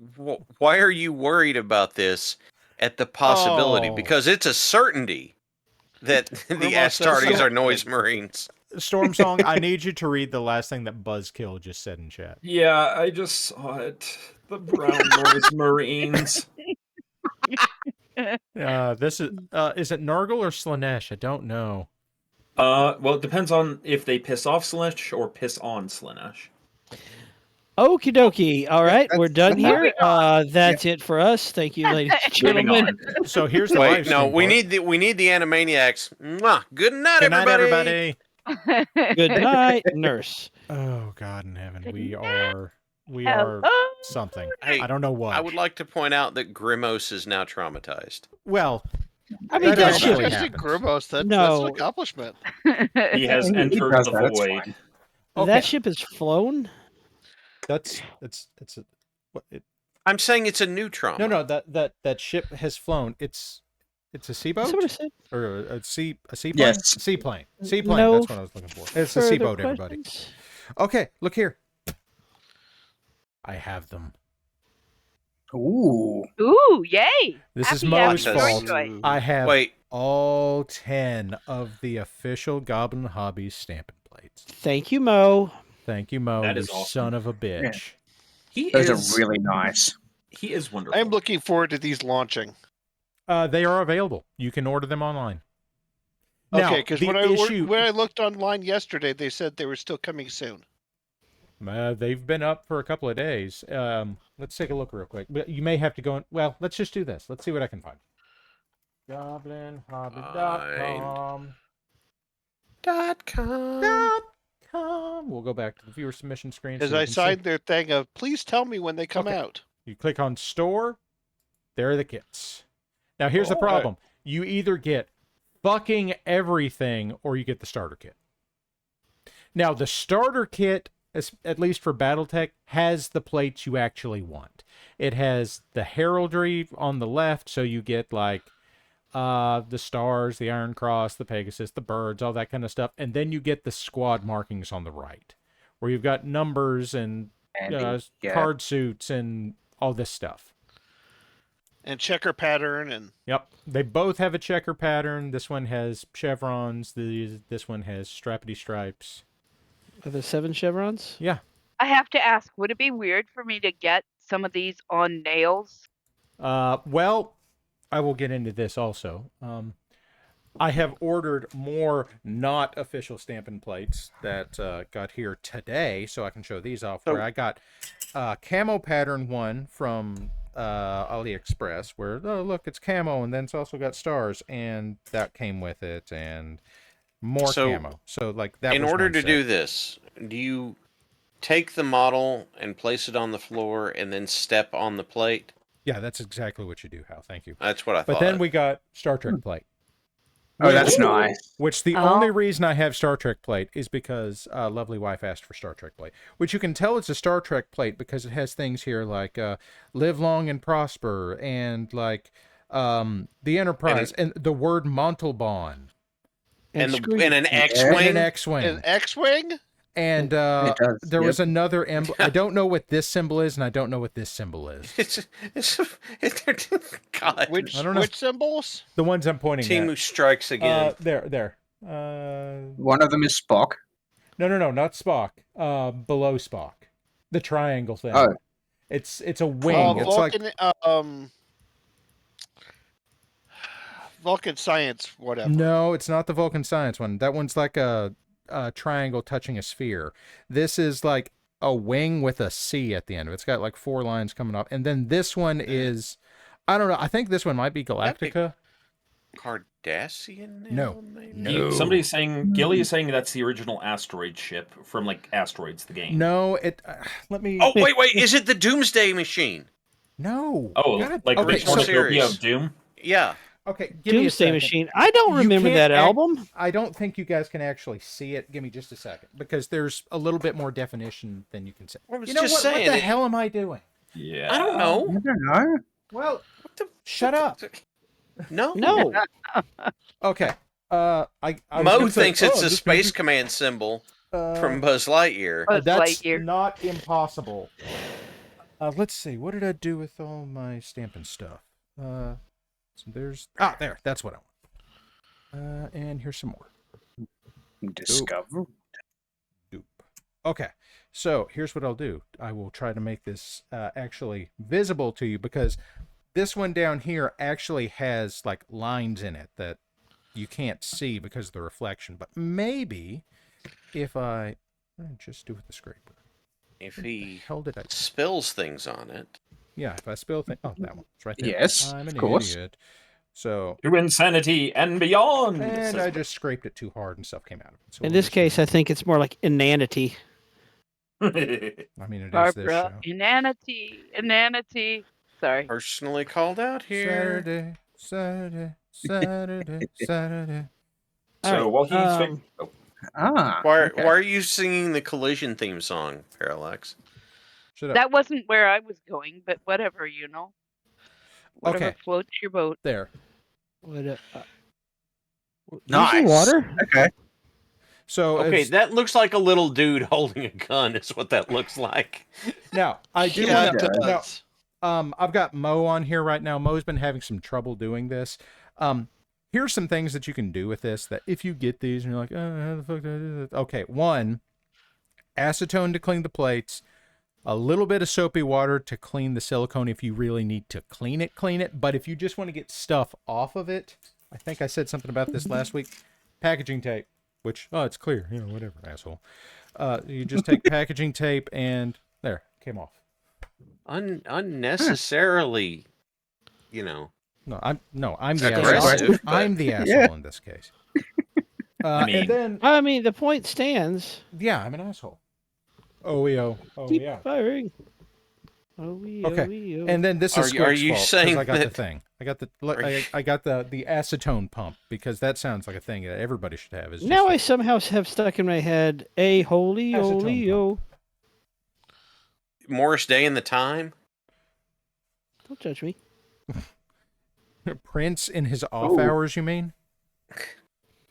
why are you worried about this at the possibility? Oh. Because it's a certainty that the Grandma says Astartes so. are noise marines. Storm Song, I need you to read the last thing that Buzzkill just said in chat. Yeah, I just saw it. The brown noise marines. This is it Nurgle or Slanesh? I don't know. Well, it depends on if they piss off Slanesh or piss on Slanesh. Okie dokie. All right, we're done here. Moving That's it for us. Thank you, ladies and Moving gentlemen. on. So here's the Wait, live no, stream we part. need the Animaniacs. Mwah. Good night, Good night, everybody. everybody. Good night, nurse. Oh God in heaven, Good we night. are Hello. something. Hey, I don't know what. I would like to point out that Grimos is now traumatized. Well, I mean, That that actually shit. happens. Grimos, that's No. an accomplishment. He has He entered does the that, it's void. fine. okay. That ship has flown. It's a what it, I'm saying it's a new trauma. no that ship has flown. It's a That's seaboat what I said. or a seaplane. Yes. Seaplane. No That's what I was looking for. It's a Further seaboat, everybody. questions? Okay, look here. I have them. Ooh. Ooh, yay! This is Happy, Mo's happy, fault. joy, joy. I have Wait, all 10 of the official Goblin Hobbies Stampin' plates. Thank you, Mo. Thank you, Mo. That You is awesome. son of a bitch. Those are really nice. He is wonderful. I'm looking forward to these launching. They are available. You can order them online. Now, Okay, because the when I looked online yesterday, they said they were still coming soon. They've been up for a couple of days. Let's take a look real quick. But you may have to go in. Well, let's just do this. Let's see what I can find. GoblinHobby.com. .com. We'll go back to the viewer submission screen. As so you I can signed see. their thing of, please tell me when they come Okay. out. You click on store. There are the kits. Now, here's the problem. You either get fucking everything or you get the starter kit. Now, the starter kit, at least for Battletech, has the plates you actually want. It has the heraldry on the left, so you get like the stars, the Iron Cross, the Pegasus, the birds, all that kind of stuff. And then you get the squad markings on the right, where you've got numbers and card suits and all this stuff. And checker pattern and... Yep. They both have a checker pattern. This one has chevrons. This one has strappity stripes. Are there 7 chevrons? Yeah. I have to ask, would it be weird for me to get some of these on nails? Well, I will get into this also. I have ordered more not official Stampin' plates that got here today, so I can show these off. Where I got camo pattern one from AliExpress, where, oh, look, it's camo, and then it's also got stars, and that came with it, and more camo. So, like, that in was order one to set. do this, do you take the model and place it on the floor and then step on the plate? Yeah, that's exactly what you do, Hal. Thank you. That's what I thought. But then we got Star Trek plate. Oh, that's nice. Which the only reason I have Star Trek plate is because lovely wife asked for Star Trek plate. Which you can tell it's a Star Trek plate because it has things here like live long and prosper and like the Enterprise and the word Montalban. And an X-wing. And an X-wing. An X-wing? And there was another emblem. I don't know what this symbol is, and I don't know what this symbol is. God. Which I don't know. Which symbols? The ones I'm pointing Team at. who strikes again. There. One of them is Spock. No, not Spock. Below Spock, the triangle thing. Oh, it's a wing. It's Vulcan, like Vulcan Science, whatever. No, it's not the Vulcan Science one. That one's like a triangle touching a sphere. This is like a wing with a C at the end of it. It's got like 4 lines coming off, and then this one is, I don't know. I think this one might be Galactica. Cardassian? No. Somebody's saying, Gilly is saying that's the original asteroid ship from like Asteroids, the game. No, let me. Oh wait, is it the Doomsday Machine? No. Oh, God. like Okay, original so- Utopia of Doom. Yeah. Okay, give me a Doomsday second. Machine. I don't You remember can't that album. I don't think you guys can actually see it. Give me just a second, because there's a little bit more definition than you can say. I was You know just what? saying What the it- hell am I doing? Yeah. I don't know. I don't know. Well, shut up. No. No. Okay. I was Mo gonna say, thinks it's a this Space maybe- Command symbol uh, from Buzz Lightyear. Buzz That's Lightyear. not impossible. Let's see. What did I do with all my Stampin' stuff? So there's there. That's what I want. And here's some more. Discover. Doop. Okay. So here's what I'll do. I will try to make this actually visible to you, because this one down here actually has like lines in it that you can't see because of the reflection. But maybe if I just do it with the scraper. If he How did I? spills things on it. Yeah, if I spill things. Oh, that one. It's right there. Yes, I'm an of course. idiot. So. To insanity and beyond. And I just scraped it too hard and stuff came out of it. So In we'll this just- case, I think it's more like inanity. I mean, it is this Barbara, show. inanity. Sorry. Personally called out here. Saturday. So while he's Why are you singing the Collision theme song, Parallax? Shut up. That wasn't where I was going, but whatever, you know. Whatever Okay. floats your boat. There. What, Nice. using water? Okay. So Okay, it's- that looks like a little dude holding a gun. Is what that looks like. now I do Yeah, want it to. does. I've got Mo on here right now. Mo's been having some trouble doing this. here's some things that you can do with this that if you get these and you're like, oh, how the fuck do I do that? Okay, one, acetone to clean the plates, a little bit of soapy water to clean the silicone if you really need to clean it. But if you just want to get stuff off of it, I think I said something about this last week, packaging tape, which, oh, it's clear, you know, whatever, asshole. You just take packaging tape and there, came off. Unnecessarily, you know. No, I'm the Aggressive, asshole. I'm the asshole in this case. And then, I mean, the point stands. yeah, I'm an asshole. OEO. Oh, Keep yeah. firing. OEO. Okay. And then this is Are you Squirt's fault, 'cause saying I got the that- thing. I got the acetone pump because that sounds like a thing that everybody should have. Is Now I somehow have stuck in my head a holy Acetone oleo. Morris Day and the Time. Don't judge me. Prince in his off hours, you mean?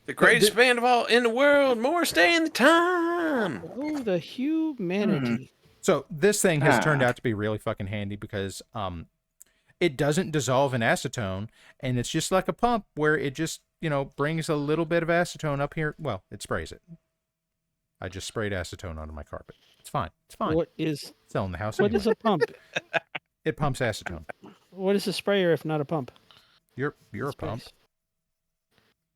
The greatest band of all in the world, Morris Day and the Time. Oh, the humanity. So this thing has turned out to be really fucking handy because it doesn't dissolve in acetone, and it's just like a pump where it just, you know, brings a little bit of acetone up here. Well, it sprays it. I just sprayed acetone onto my carpet. It's fine. It's fine. What is It's in the house what anyway. is a pump? It pumps acetone. What is a sprayer if not a pump? You're a pump. Space.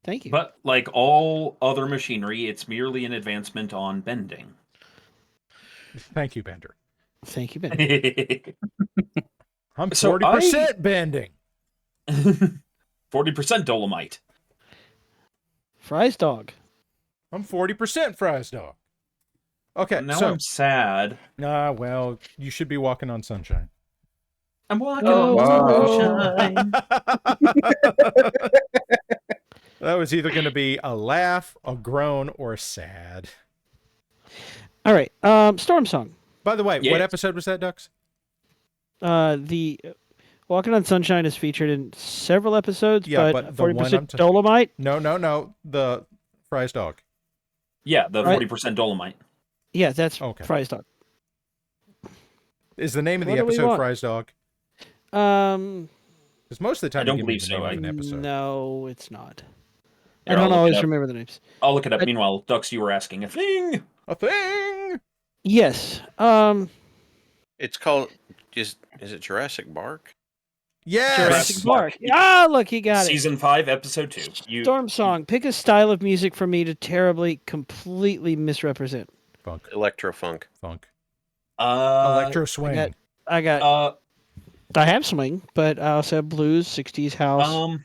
Thank you. But like all other machinery, it's merely an advancement on bending. Thank you, Bender. Thank you, Ben. I'm So 40% bending. 40% dolomite. Fries dog. I'm 40% fries dog. Okay, Now so I'm sad. well, you should be walking on sunshine. I'm walking Oh, on sunshine. That was either going to be a laugh, a groan, or a sad. All right. Storm Song. By the way, Yeah. what episode was that, Ducks? The Walking on Sunshine is featured in several episodes, Yeah, but but the one 40% I'm Dolomite. No. The fries dog. Yeah, the Right. 40% dolomite. Yeah, that's Okay. Fries dog. Is the name of What the do we episode want? Fries dog? Because most of the time I don't you give me believe the so. name of an episode. No, it's not. Here, I I'll don't look it always up. remember the names. I'll look it up. I- Meanwhile, Dux, you were asking a thing. A thing. Yes. It's called is it Jurassic Bark? Yes. Jurassic Park. Ah, look, he got it. Season 5, Episode 2. You, Storm Song. Pick a style of music for me to terribly, completely misrepresent. Funk. Electrofunk. Funk. Electro. Electro swing. I have swing, but I also have blues, 60s house.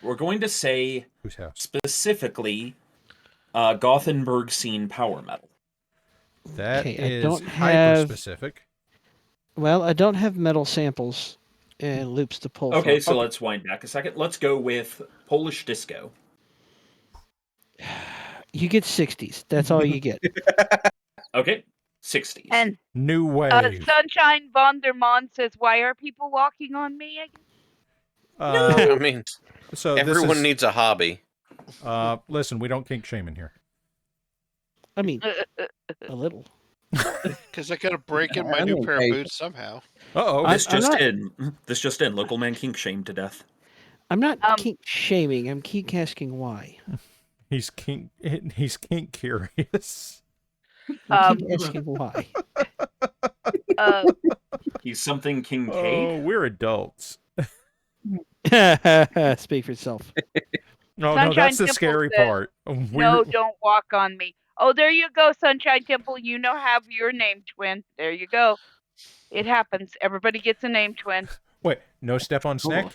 We're going to say Whose house? specifically Gothenburg scene power metal. That Okay, I is don't have- hyper-specific. Well, I don't have metal samples and loops to pull Okay, from. so let's wind back a second. Let's go with Polish disco. You get 60s. That's all you get. Okay, 60s. And New wave. Sunshine von der Mon says, "Why are people walking on me?" I mean, So everyone this is, needs a hobby. listen, we don't kink shame in here. I mean, a little. Because I got to break in my new pair of boots somehow. Uh-oh. This I'm just not- in. This just in. Local man kink shamed to death. I'm not kink shaming. I'm kink asking why. He's kink curious. I'm kink asking why. He's something King Oh, K. we're adults. Speak for yourself. No, Sunshine that's the Temple scary says, part. No, don't walk on me. Oh, there you go, Sunshine Temple. You now have your name twin. There you go. It happens. Everybody gets a name twin. Wait, no step on snack?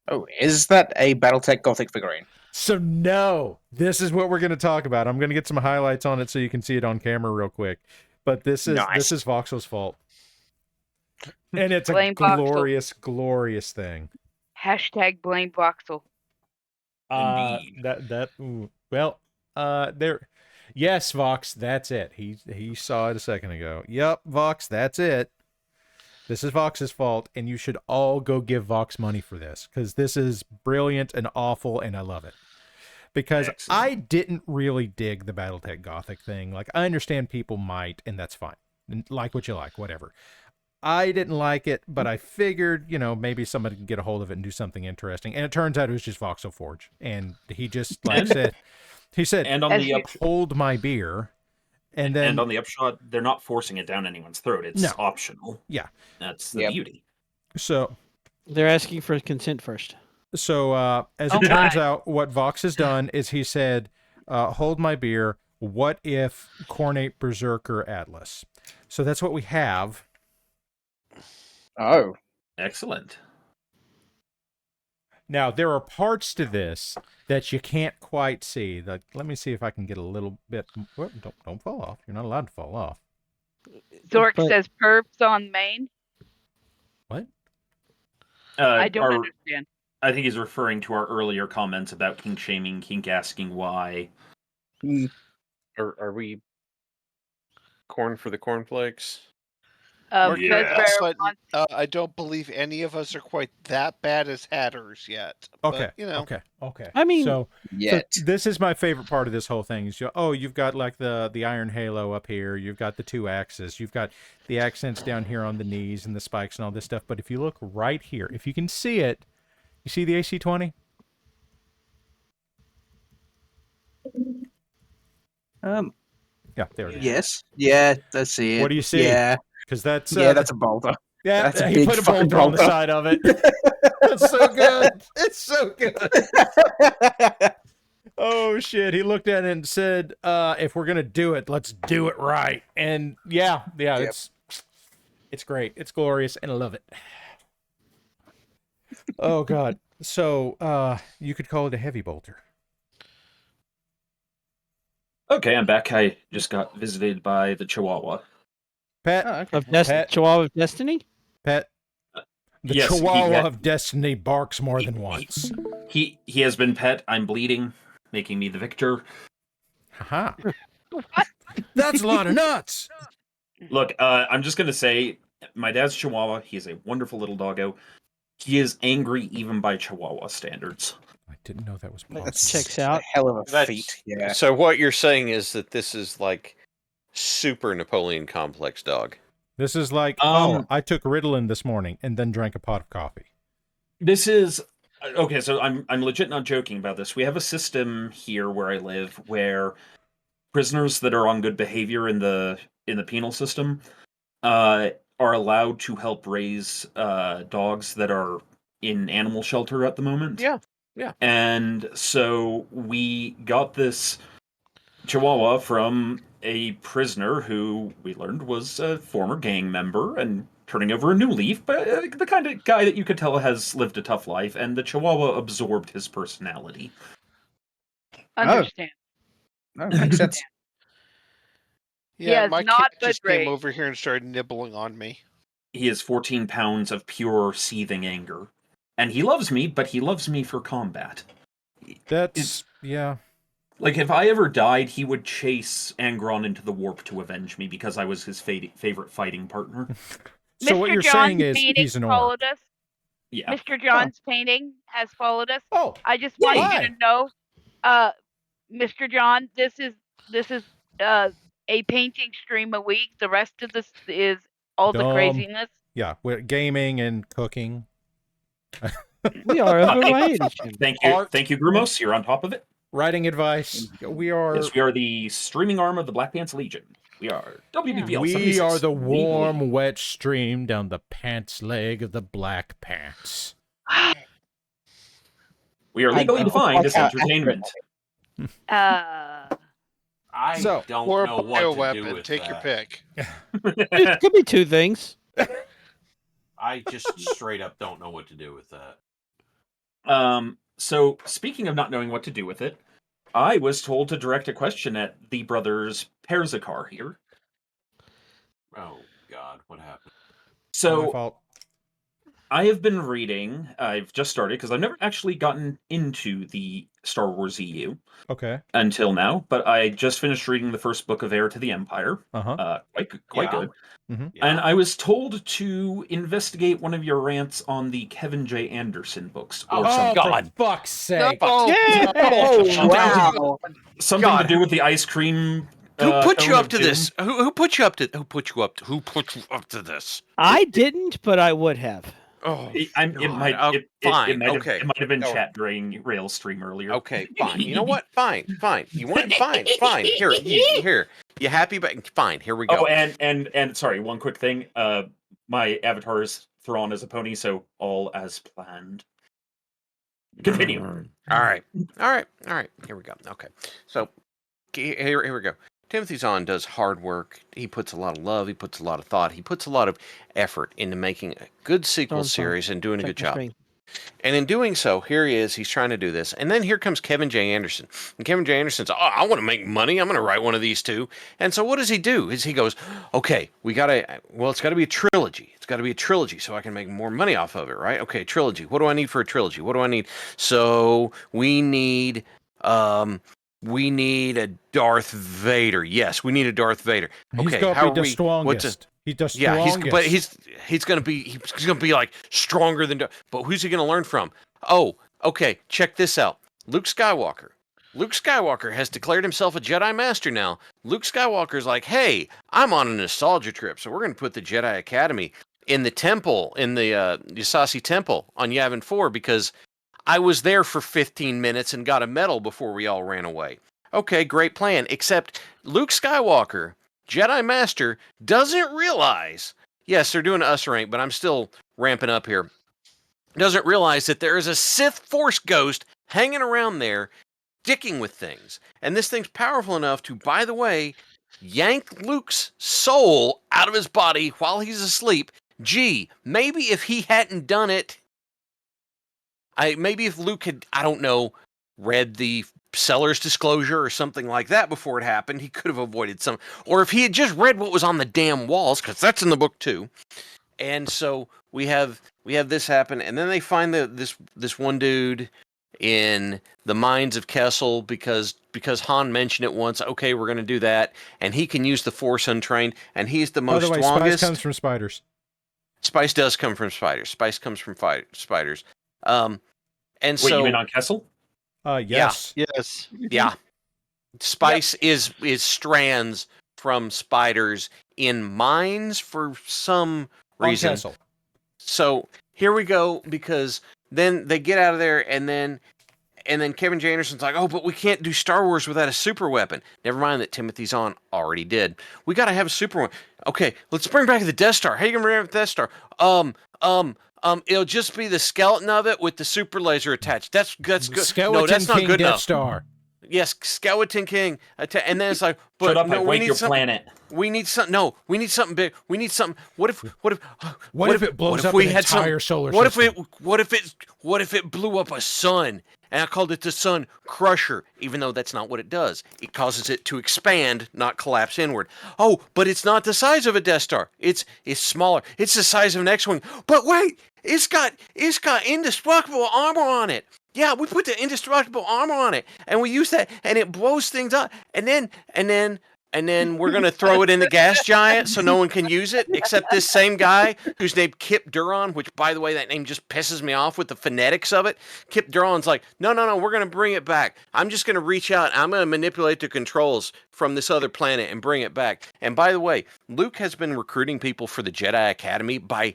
Oh, is that a BattleTech Gothic figurine? So no, this is what we're going to talk about. I'm going to get some highlights on it so you can see it on camera real quick. But this is Voxel's fault. And it's a Blame Voxel. glorious thing. Hashtag blame Voxel. Indeed. There. Yes, Vox, that's it. He saw it a second ago. Yep, Vox, that's it. This is Vox's fault, and you should all go give Vox money for this, because this is brilliant and awful, and I love it. Because Excellent. I didn't really dig the BattleTech Gothic thing. Like, I understand people might, and that's fine. And like what you like, whatever. I didn't like it, but I figured, maybe somebody could get a hold of it and do something interesting. And it turns out it was just Voxel Forge. And he just said, and on the hold my beer. And then on the upshot, they're not forcing it down anyone's throat. It's optional. Yeah. That's the beauty. So they're asking for consent first. So as it turns out, what Vox has done is he said, hold my beer. What if Cornate Berserker Atlas? So that's what we have. Oh. Excellent. Now, there are parts to this that you can't quite see. Let me see if I can get a little bit. Whoop, don't fall off. You're not allowed to fall off. Zork says perps on Maine. What? I don't understand. I think he's referring to our earlier comments about kink shaming, kink asking why. Are we corn for the cornflakes? Yes, but I don't believe any of us are quite that bad as hatters yet. Okay. But, Okay. I mean, so this is my favorite part of this whole thing. Is you've got like the iron halo up here. You've got the 2 axes. You've got the accents down here on the knees and the spikes and all this stuff. But if you look right here, if you can see it, you see the AC-20? Yeah, there it is. Yes. Yeah, I see it. What do you see? Yeah. Because that's that's a boulder. Yeah, that's a he big put a boulder on the side of it. It's so good. It's so good. Oh shit! He looked at it and said, "If we're gonna do it, let's do it right." And yeah, it's great. It's glorious, and I love it. Oh god! So you could call it a heavy bolter. Okay, I'm back. I just got visited by the Chihuahua. Pet Chihuahua of Destiny? Pet. The Yes, Chihuahua of Destiny barks more than once. He has been pet. I'm bleeding, making me the victor. Haha. That's a lot of nuts. Look, I'm just gonna say, my dad's Chihuahua. He is a wonderful little doggo. He is angry even by Chihuahua standards. I didn't know that was possible. That checks out. A hell of a feat. Yeah. So what you're saying is that this is like super Napoleon complex dog. This is like, I took Ritalin this morning and then drank a pot of coffee. This is okay. So I'm legit not joking about this. We have a system here where I live where prisoners that are on good behavior in the penal system are allowed to help raise dogs that are in animal shelter at the moment. Yeah. And so we got this Chihuahua from a prisoner who we learned was a former gang member and turning over a new leaf, but the kind of guy that you could tell has lived a tough life, and the Chihuahua absorbed his personality. Understand. Oh, makes sense. Yeah, has my not cat just good came grades. over here and started nibbling on me. He has 14 pounds of pure seething anger. And he loves me, but he loves me for combat. Yeah. Like, if I ever died, he would chase Angron into the warp to avenge me because I was his favorite fighting partner. So Mr. what you're John's saying is painting he's an orc. followed us. Yeah. Mr. John's painting has followed us. Oh, I just want why? you to know, Mr. John, this is a painting stream a week. The rest of this is all the craziness. Yeah, we're gaming and cooking. We are a variety channel. Thank you, Grumos. You're on top of it. Writing advice. We are. Yes, we are the streaming arm of the Black Pants Legion. We are WBPL. We 76. are the warm, wet stream down the pants leg of the Black Pants. We are legally defined as entertainment. I don't Or know a what to do bioweapon. with Take that. your pick. It could be two things. I just straight up don't know what to do with that. So, speaking of not knowing what to do with it, I was told to direct a question at the brothers Perzakar here. Oh, God, what happened? So, My fault. I have been reading, I've just started, because I've never actually gotten into the Star Wars EU Okay. until now, but I just finished reading the first book of Heir to the Empire. Uh-huh. Quite good. Mm-hmm. Yeah. And I was told to investigate one of your rants on the Kevin J. Anderson books. Or Oh, something. for fuck's sake. Oh, wow. Something to do with the ice cream Who put you Omen up of to Doom. this? Who put you up to? Who put you up to this? I didn't, but I would have. Oh, It might God. it might Okay. have been All right. chat during Rails stream earlier. Okay, fine. You know what? Fine. You want fine. Here, here. You happy? But fine. Here we go. Oh, and sorry, one quick thing. My avatar is Thrawn as a pony, so all as planned. Continue. All right. Here we go. Okay. So here we go. Timothy Zahn does hard work. He puts a lot of love. He puts a lot of thought. He puts a lot of effort into making a good sequel series and doing a good job. And in doing so, here he is. He's trying to do this. And then here comes Kevin J. Anderson. And Kevin J. Anderson's, I want to make money. I'm going to write one of these too. And so what does he do? He goes, okay, it's got to be a trilogy. It's got to be a trilogy so I can make more money off of it, right? Okay, trilogy. What do I need for a trilogy? What do I need? So we need a Darth Vader. Yes, we need a Darth Vader. Okay, how are we? Strongest. He's the strongest. But he's gonna be like stronger than. But who's he gonna learn from? Oh, okay. Check this out. Luke Skywalker. Luke Skywalker has declared himself a Jedi Master now. Luke Skywalker's like, hey, I'm on a nostalgia trip, so we're gonna put the Jedi Academy in the temple, in the Yasasi Temple on Yavin 4 because I was there for 15 minutes and got a medal before we all ran away. Okay, great plan. Except Luke Skywalker, Jedi Master, doesn't realize, yes, they're doing us rank, but I'm still ramping up here, doesn't realize that there is a Sith Force ghost hanging around there, dicking with things. And this thing's powerful enough to, by the way, yank Luke's soul out of his body while he's asleep. Gee, maybe if he hadn't done it, maybe if Luke had, I don't know, read the seller's disclosure or something like that before it happened, he could have avoided some. Or if he had just read what was on the damn walls, because that's in the book too. And so we have this happen, and then they find this one dude in the mines of Kessel because Han mentioned it once. Okay, we're going to do that, and he can use the Force untrained, and he's the most strongest. Spice comes from spiders. Spice does come from spiders. Spice comes from spiders. And Wait, so you mean on Kessel? Yes. Yes. Yeah. Spice is strands from spiders in mines for some reason. On Kessel. So here we go, because then they get out of there, and then Kevin J. Anderson's like, oh, but we can't do Star Wars without a super weapon. Never mind that Timothy Zahn already did. We got to have a super weapon. Okay, let's bring back the Death Star. How you gonna bring back the Death Star? It'll just be the skeleton of it with the super laser attached. That's good. Skeleton No, that's not King good Death enough. Star. Yes, Skeleton King. And then it's like, but Shut up, no, I we wake need your something. planet. We need something. No, we need something big. We need something. What if it blows up an entire solar system? What if it blew up a sun? And I called it the Sun Crusher, even though that's not what it does. It causes it to expand, not collapse inward. Oh, but it's not the size of a Death Star. It's smaller. It's the size of an X-wing. But wait, it's got indestructible armor on it. Yeah, we put the indestructible armor on it, and we use that, and it blows things up. And then we're gonna throw it in the gas giant so no one can use it, except this same guy who's named Kip Duron, which, by the way, that name just pisses me off with the phonetics of it. Kip Duron's like, no, we're gonna bring it back. I'm just gonna reach out, and I'm gonna manipulate the controls from this other planet and bring it back. And by the way, Luke has been recruiting people for the Jedi Academy by.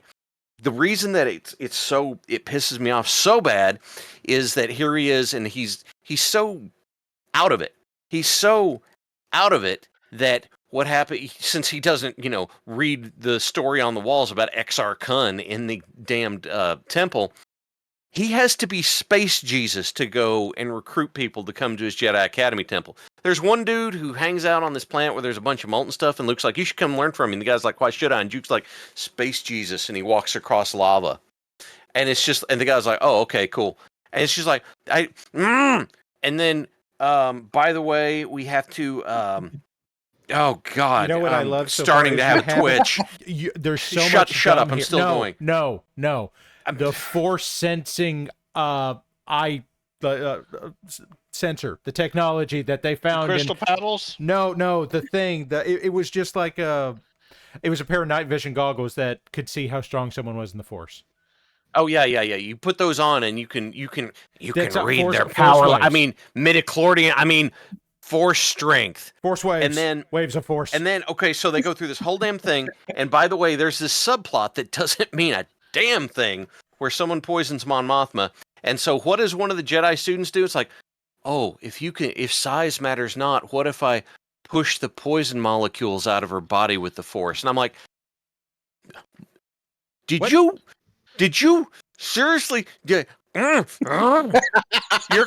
The reason that it pisses me off so bad is that here he is, and he's so out of it. He's so out of it that what happened, since he doesn't, read the story on the walls about Exar Kun in the damned temple, he has to be Space Jesus to go and recruit people to come to his Jedi Academy temple. There's one dude who hangs out on this planet where there's a bunch of molten stuff, and Luke's like, you should come learn from me. And the guy's like, why should I? And Duke's like, Space Jesus, and he walks across lava. And it's just, and the guy's like, oh, okay, cool. And it's just like, and then, by the way, we have to, oh God! You know what I love? So starting to have a twitch. There's so much. Shut up! I'm here. still going. No. The force sensing sensor, the technology that they found. Crystal paddles? No. The thing that it was just like it was a pair of night vision goggles that could see how strong someone was in the force. Oh yeah. You put those on, and you can read Force, their power. waves. I mean, midichlorian. I mean, force strength. Force waves. And then waves of force. And then, okay, so they go through this whole damn thing. And by the way, there's this subplot that doesn't mean a damn thing where someone poisons Mon Mothma. And so what does one of the Jedi students do? It's like, oh, if size matters not, what if I push the poison molecules out of her body with the force? And I'm like, did you seriously? You're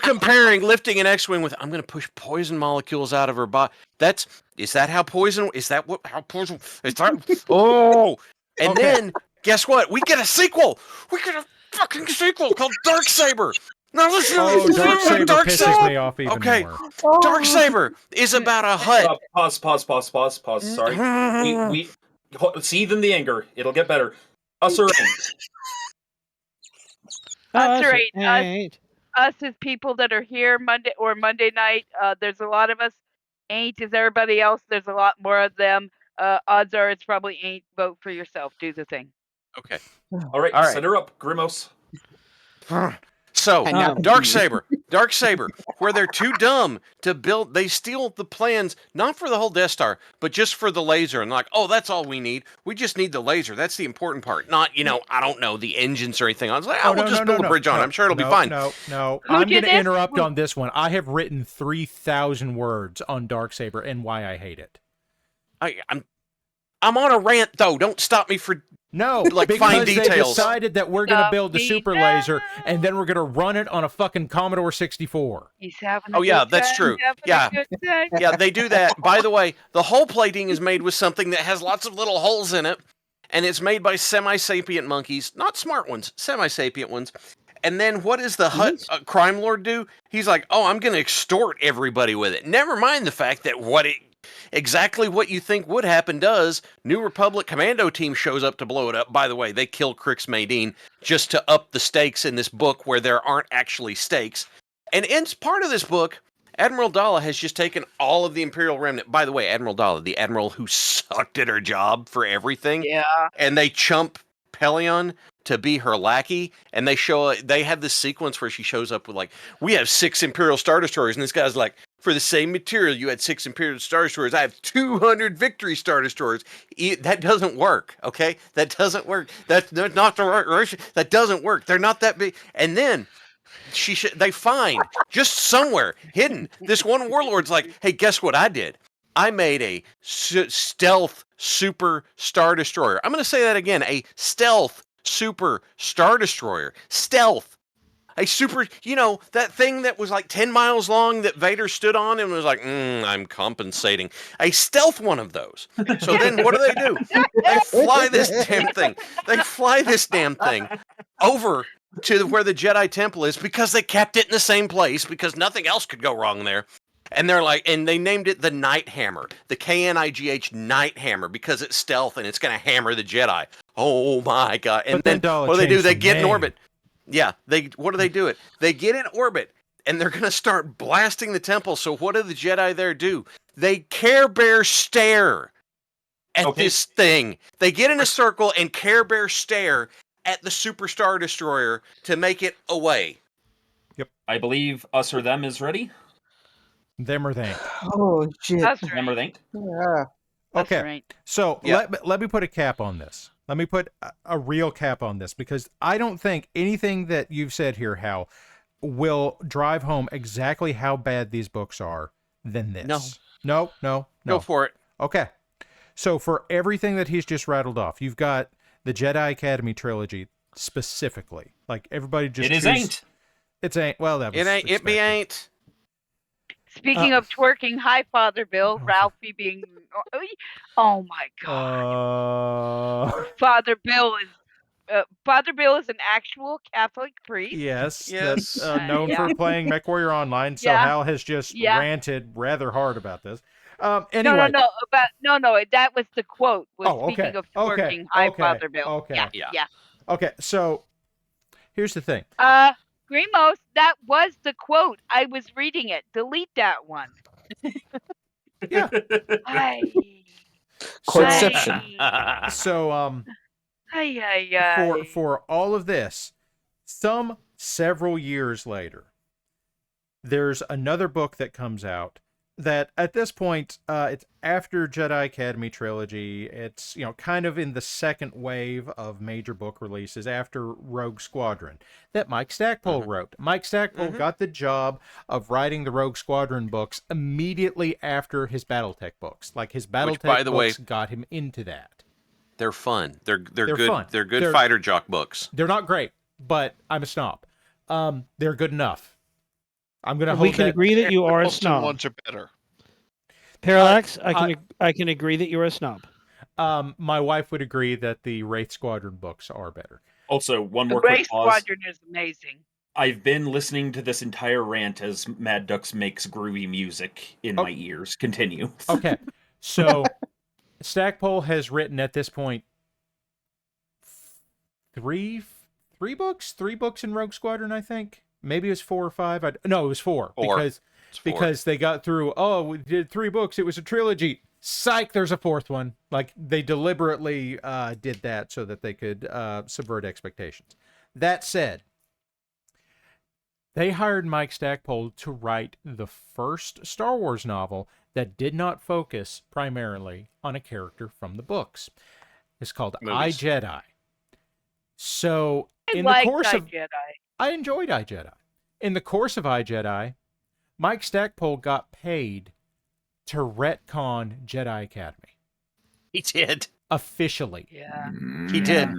comparing lifting an X-wing with I'm going to push poison molecules out of her body. Is that how poison? Is that how poison? Is that? Oh, and then guess what? We get a sequel. We get a fucking sequel called Darksaber. Now listen. Darksaber pisses me off even more. Darksaber is about a hut. Pause. Sorry. we seethe in the anger. It'll get better. Us or us as people that are here Monday night. There's a lot of us. Ain't is everybody else. There's a lot more of them. Odds are it's probably ain't. Vote for yourself. Do the thing. Okay. All right. Set her up, Grimos. So, Darksaber, where they're too dumb to build, they steal the plans, not for the whole Death Star, but just for the laser. And like, oh, that's all we need. We just need the laser. That's the important part. Not, I don't know, the engines or anything. I was like, we'll just build a bridge on. I'm sure it'll be fine. No. I'm going to interrupt on this one. I have written 3,000 words on Darksaber and why I hate it. I'm on a rant, though. Don't stop me for... No, because fine details. They decided that we're going to build the super laser, and then we're going to run it on a fucking Commodore 64. He's having that's true. Yeah, they do that. By the way, the whole plating is made with something that has lots of little holes in it, and it's made by semi-sapient monkeys. Not smart ones, semi-sapient ones. And then what does the Hutt crime lord do? He's like, oh, I'm going to extort everybody with it. Never mind the fact that exactly what you think would happen does. New Republic commando team shows up to blow it up. By the way, they kill Crix Maydeen just to up the stakes in this book where there aren't actually stakes. And in part of this book, Admiral Dalla has just taken all of the Imperial remnant. By the way, Admiral Dalla, the admiral who sucked at her job for everything. Yeah. And they chump Pelion to be her lackey, and they have this sequence where she shows up with like, we have 6 Imperial Star Destroyers, and this guy's like, for the same material, you had 6 Imperial Star Destroyers. I have 200 Victory Star Destroyers. That doesn't work, okay? That doesn't work. That's not the right ratio. That doesn't work. They're not that big. And then they find just somewhere hidden this one warlord's like, hey, guess what I did? I made a stealth super Star Destroyer. I'm going to say that again. A stealth super Star Destroyer. Stealth. A super, that thing that was like 10 miles long that Vader stood on and was like, I'm compensating. A stealth one of those. So then what do? They fly this damn thing over to where the Jedi Temple is because they kept it in the same place because nothing else could go wrong there. And they're like, and they named it the Night Hammer, the KNIGH Night Hammer, because it's stealth and it's going to hammer the Jedi. Oh my God. And then what do? They get in orbit. Yeah, what do? They get in orbit, and they're going to start blasting the temple. So what do the Jedi there do? They Care Bear stare at this thing. They get in a circle and Care Bear stare at the Super Star Destroyer to make it away. Yep. I believe us or them is ready. Them or they. Oh, shit. That's right. Them or they. Yeah. Okay, right. so let me put a cap on this. Let me put a real cap on this because I don't think anything that you've said here, Hal, will drive home exactly how bad these books are than this. No. Go for it. Okay. So for everything that he's just rattled off, you've got the Jedi Academy trilogy specifically. Like everybody just ain't. It's ain't. Well, that was It be ain't. Speaking of twerking, hi, Father Bill. Ralphie being... Oh, my God. Father Bill is an actual Catholic priest. Yes. That's known for playing MechWarrior Online, so Hal has just ranted rather hard about this. Anyway. No, that was the quote. Speaking of twerking, hi, Father Bill. Okay. Yeah. Okay, so here's the thing. Grimos, that was the quote. I was reading it. Delete that one. Yeah. Quoteception. So, for all of this, several years later, there's another book that comes out that at this point, it's after Jedi Academy trilogy. It's, kind of in the second wave of major book releases after Rogue Squadron that Mike Stackpole wrote. Mike Stackpole got the job of writing the Rogue Squadron books immediately after his BattleTech books. Like, his BattleTech books got him into that. They're fun. They're good. Fun. They're good fighter jock books. They're not great, but I'm a snob. They're good enough. I'm gonna. We can agree that you are a snob. Ones are better. Parallax, I can agree that you're a snob. My wife would agree that the Wraith Squadron books are better. Also, one The more quick Race pause. Squadron is amazing. I've been listening to this entire rant as Mad Ducks makes groovy music in my ears. Continue. Okay, so Stackpole has written at this point three books in Rogue Squadron, I think. Maybe it was 4 or 5. No, it was 4. Because they got through, we did 3 books. It was a trilogy. Psych, there's a 4th one. Like, they deliberately did that so that they could subvert expectations. That said, they hired Mike Stackpole to write the first Star Wars novel that did not focus primarily on a character from the books. It's called I, Jedi. So, I enjoyed I, Jedi. In the course of I, Jedi, Mike Stackpole got paid to retcon Jedi Academy. He did. Officially. Yeah. He did.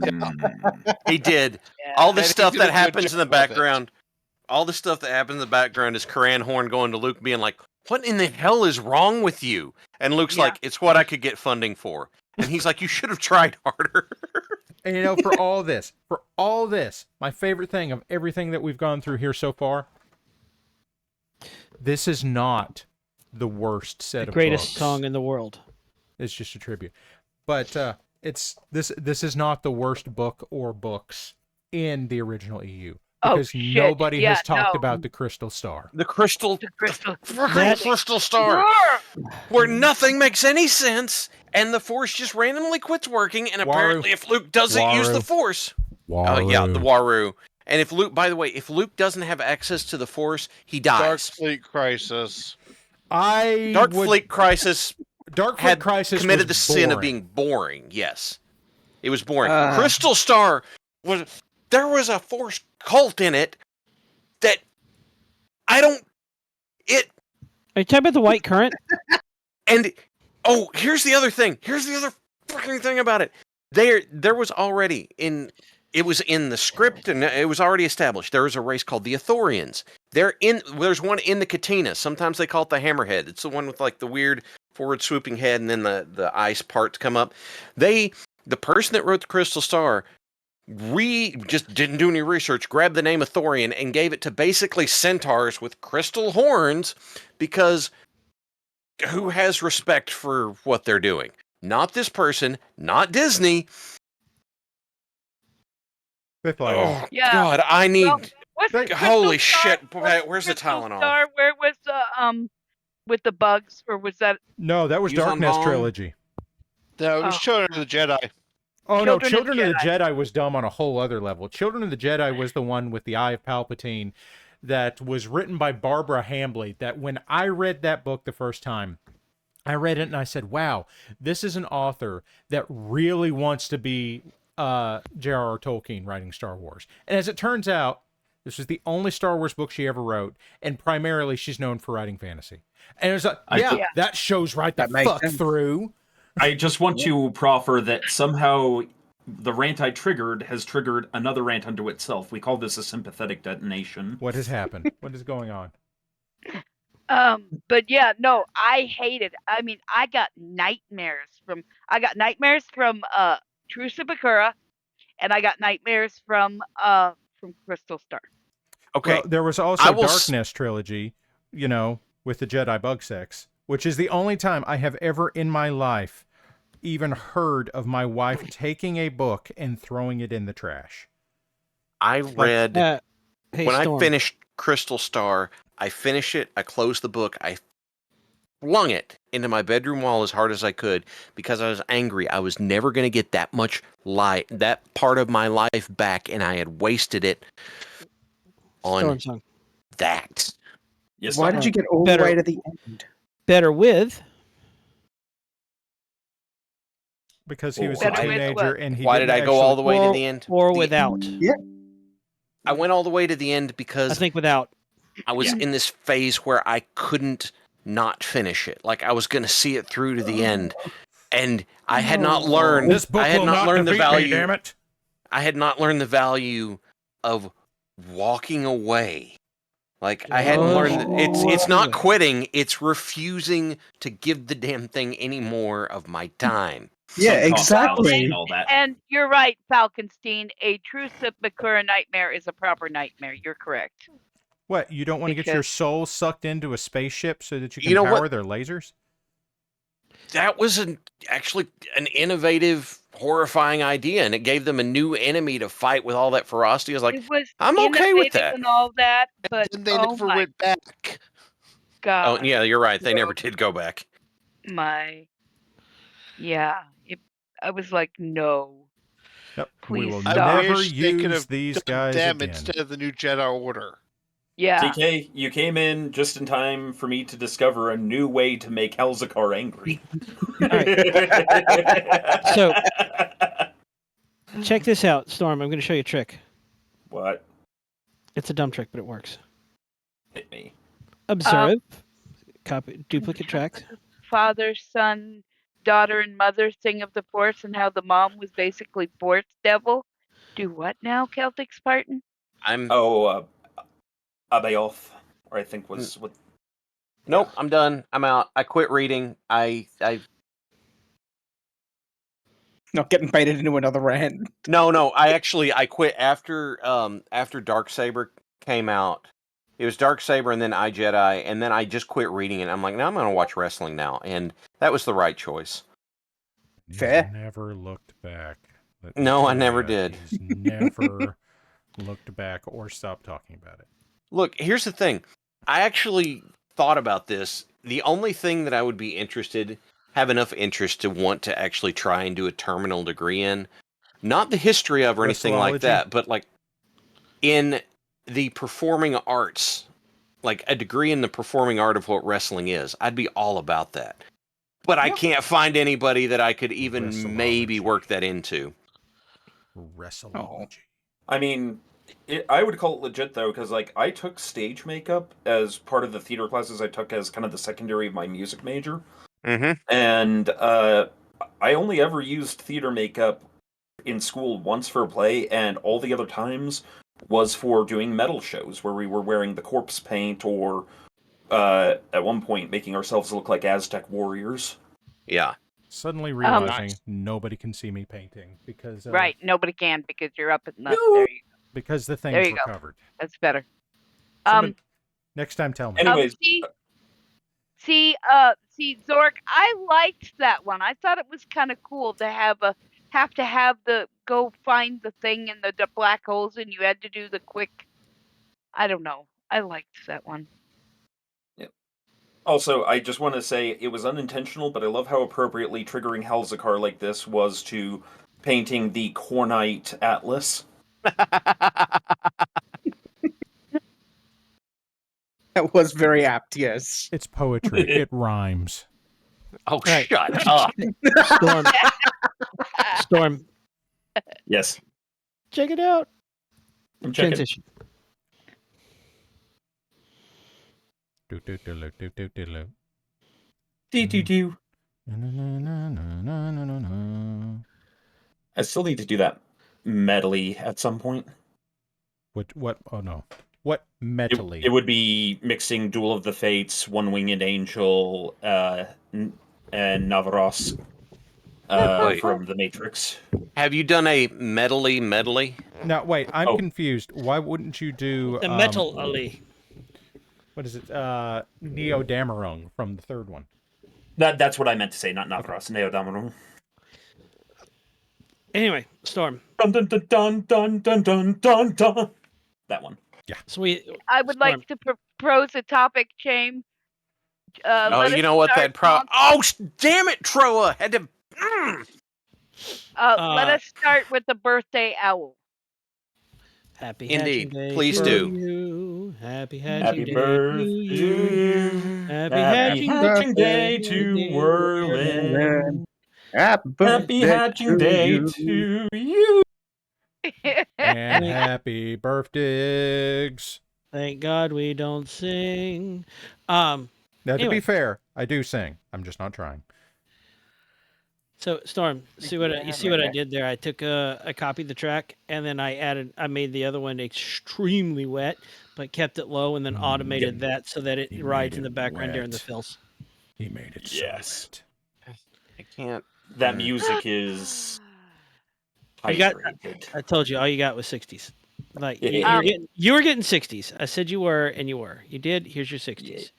He did. Yeah. All the stuff that happens in the background, is Karan Horn going to Luke being like, what in the hell is wrong with you? And Luke's like, it's what I could get funding for. And he's like, you should have tried harder. And for all this, my favorite thing of everything that we've gone through here so far, this is not the worst set of greatest books. Song in the world. It's just a tribute. But this is not the worst book or books in the original EU. Because nobody has talked about the Crystal Star. The Crystal Star. Where nothing makes any sense, and the Force just randomly quits working, and apparently if Luke doesn't use the Force... the Waru. And if Luke, by the way, if Luke doesn't have access to the Force, he dies. Dark Fleet Crisis. Dark Fleet Crisis committed the sin of boring. being boring, yes. It was boring. Crystal Star there was a Force cult in it that Are you talking about the White Current? And here's the other thing. Here's the other fucking thing about it. There was already it was in the script and it was already established. There was a race called the Ithorians. There's one in the Katina. Sometimes they call it the Hammerhead. It's the one with like the weird forward swooping head and then the ice parts come up. The person that wrote the Crystal Star just didn't do any research, grabbed the name Ithorian and gave it to basically centaurs with crystal horns because who has respect for what they're doing? Not this person, not Disney. Oh, yeah. God, I need... holy shit. Where's the Tylenol? Star, where was the, with the bugs, or was that... No, that was Darkness Trilogy. No, it was Children of the Jedi. Oh, no, Children of the Jedi was dumb on a whole other level. Children of the Jedi was the one with the Eye of Palpatine that was written by Barbara Hambly, that when I read that book the first time, I read it and I said, wow, this is an author that really wants to be J.R.R. Tolkien writing Star Wars. And as it turns out, this was the only Star Wars book she ever wrote, and primarily she's known for writing fantasy. And it was like, that shows right the fuck through. I just want to proffer that somehow the rant I triggered has triggered another rant unto itself. We call this a sympathetic detonation. What has happened? What is going on? But yeah, no, I hate it. I mean, I got nightmares from Truce of Bakura, and I got nightmares from Crystal Star. Okay. Well, there was also Darkness Trilogy, with the Jedi bug sex, which is the only time I have ever in my life even heard of my wife taking a book and throwing it in the trash. I read when I finished Crystal Star, I finished it, I closed the book, I flung it into my bedroom wall as hard as I could because I was angry. I was never going to get that much that part of my life back, and I had wasted it on that. Yes, why did you get all the way to the end? better with. Because he was a Better with teenager what? and he Why did didn't I go all actually- the way to Or- the end? Or without. I went all the way to the end I because think without. I was in this phase where I couldn't not finish it. Like I was going to see it through to the end, and I had not learned. This book I had will not not learned the defeat me, value. damn it. I had not learned the value of walking away. Like I hadn't learned that it's not quitting, it's refusing to give the damn thing any more of my time. Yeah, Sunk cost fallacy exactly. and all that. And you're right, Falkenstein. A true Makura nightmare is a proper nightmare. You're correct. What, you don't want to get your Because- soul sucked into a spaceship so that you can You know power what? their lasers? That was actually an innovative, horrifying idea, and it gave them a new enemy to fight with all that ferocity. I was like, It was I'm okay with innovative that. and all that, but And they oh never my went back. god. Oh, yeah, you're right. They never did go back. Yeah. I was like, no. Yep. Please we will stop. I never wish they could use have these done guys them again. instead of the new Jedi Order. Yeah. DK, you came in just in time for me to discover a new way to make Helzakar angry. So- Check this out, Storm. I'm going to show you a trick. What? It's a dumb trick, but it works. Hit me. Observe. Copy. Duplicate tracks. Father, son, daughter, and mother sing of the Force and how the mom was basically Force devil. Do what now, Celtic Spartan? Oh, Abayoth, or I think was what. Nope, I'm done. I'm out. I quit reading. I Not getting baited into another rant. No, I quit after Darksaber came out. It was Darksaber and then iJedi, and then I just quit reading it. I'm like, now I'm going to watch wrestling now, and that was the right choice. He's Fair. never looked back. Let me No, I tell never ya, did. He's never looked back or stopped talking about it. Look, here's the thing. I actually thought about this. The only thing that I would be have enough interest to want to actually try and do a terminal degree in, not the history of or anything like Wrestleology? that, but like in the performing arts, like a degree in the performing art of what wrestling is. I'd be all about that. But I can't find anybody that I could even maybe Wrestleology. work that into. Wrestleology. I mean, I would call it legit though, because like I took stage makeup as part of the theater classes I took as kind of the secondary of my music major, Mm-hmm. and I only ever used theater makeup in school once for a play, and all the other times was for doing metal shows where we were wearing the corpse paint or at one point making ourselves look like Aztec warriors. Yeah. Suddenly realizing nobody can see me painting because Right. Nobody can because you're up in the. There you go. because the There things you were go. covered. That's better. Somebody- next time, tell me. Anyways, See, Zork, I liked that one. I thought it was kind of cool to have the go find the thing in the black holes, and you had to do the quick. I don't know. I liked that one. also, I just want to say it was unintentional, but I love how appropriately triggering Helzakar like this was to painting the Cornite Atlas. That was very apt, yes. It's poetry. It rhymes. Oh, Right. shut up. Storm. Storm. Yes. Check it out. I'm checking. Transition. Do-do-do-lo-do-do-do-lo. Do. Na-na-na-na-na-na-na-na. I still need to do that medley at some point. What? Oh, no. What metally? It would be mixing Duel of the Fates, One Winged Angel, and Navaros from The Matrix. Have you done a medley? Now, wait. I'm Oh. confused. Why wouldn't you do... The Metal Ali. What is it? Neo Damarung from the third one. That's what I meant to say, not Navaros. Neodamarung. Anyway, Storm. Dun dun dun dun dun dun dun dun dun. That one. Sweet. I would like to propose a topic, James. Oh, you know what? Oh, damn it, Troa! Had to... Let us start with the birthday owl. Happy Indeed. hatching day Please to do. you. Happy hatching Happy day birthday to to you. you. Happy Happy hatching hatching day, day to Whirlin. Happy Happy birthday hatching to day you. to you. And happy birthdays. Thank God we don't sing. Now, to Anyway. be fair, I do sing. I'm just not trying. So Storm, see what I did there? I took I copied the track and then I made the other one extremely wet, but kept it low and then automated that so that it He rides made in the it background during the wet. fills. He made it Yes. so wet. I can't. That music is I got. hydrated. I told you all you got was 60s. Like Yeah. you were getting 60s. I said you were, and you were. You did. Here's your 60s.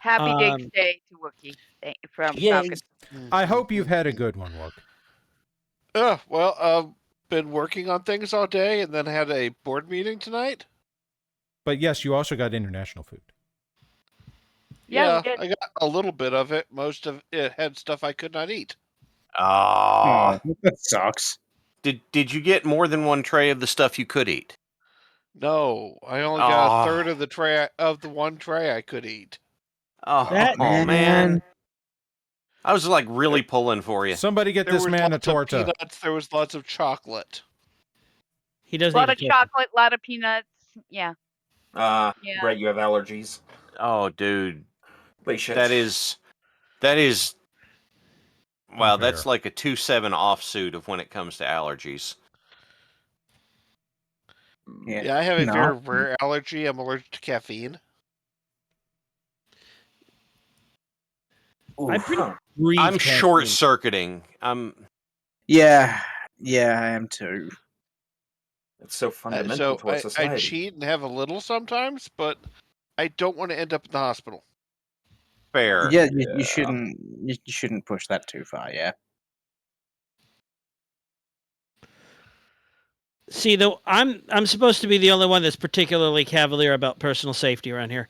Happy Dig's Day to Wookie from Falcon. I hope you've had a good one, Wook. Well, I've been working on things all day and then had a board meeting tonight. But yes, you also got international food. Yeah, I got a little bit of it. Most of it had stuff I could not eat. Ah, that sucks. Did you get more than one tray of the stuff you could eat? No, I only got a third of the tray of the one tray I could eat. Oh, man. I was like really pulling for you. Somebody get There this was man a lots of torta. peanuts. There was lots of chocolate. He A doesn't. lot of chocolate, a lot of peanuts. Yeah. Yeah. Right, you have allergies. Oh, dude. Delicious. That is. Wow, Unfair. that's like a 2-7 offsuit of when it comes to allergies. Yeah, I have a very rare allergy. I'm allergic to caffeine. I'm short circuiting. Yeah, I am too. It's so fundamental to our I society. cheat and have a little sometimes, but I don't want to end up in the hospital. Fair. Yeah, you shouldn't. You shouldn't push that too far. Yeah. See, though, I'm supposed to be the only one that's particularly cavalier about personal safety around here.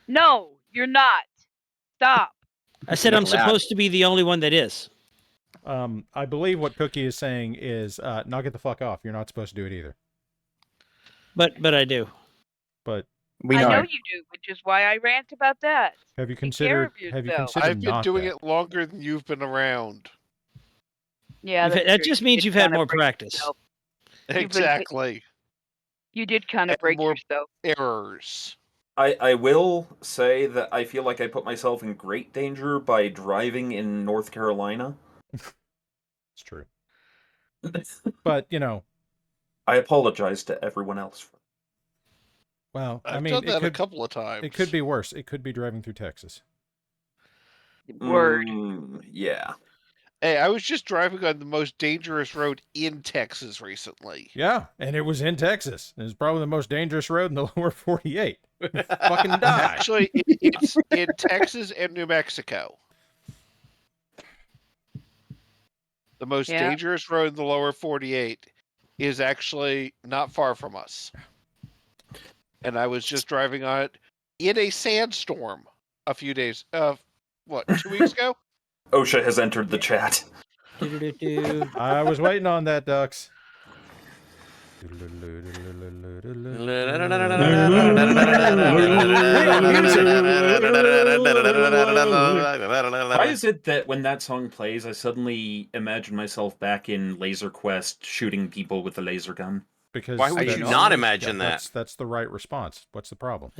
No, you're not. Stop. I said I'm supposed to be the only one that is. I believe what Cookie is saying is, knock it the fuck off. You're not supposed to do it either. But I do. But I know you do, which is why I rant about that. have you Take care considered? of Have you yourself. considered I've been not doing that? it longer than you've been around. Yeah, That just means you've had more practice. Yourself. Exactly. You did kind of And break more yourself. errors. I will say that I feel like I put myself in great danger by driving in North Carolina. It's true. But, you know. I apologize to everyone else. Well, I've I mean, done that it could, a couple of times. It could be worse. It could be driving through Texas. Word. Yeah. Hey, I was just driving on the most dangerous road in Texas recently. Yeah, and it was in Texas. It was probably the most dangerous road in the lower 48. Fucking die. Actually, it's in Texas and New Mexico. The most dangerous road in the lower 48 is actually not far from us. And I was just driving on it in a sandstorm a few days, 2 weeks ago? OSHA has entered the chat. I was waiting on that, Ducks. Why is it that when that song plays, I suddenly imagine myself back in Laser Quest shooting people with a laser gun? Because why would you not imagine that? That's the right response. What's the problem?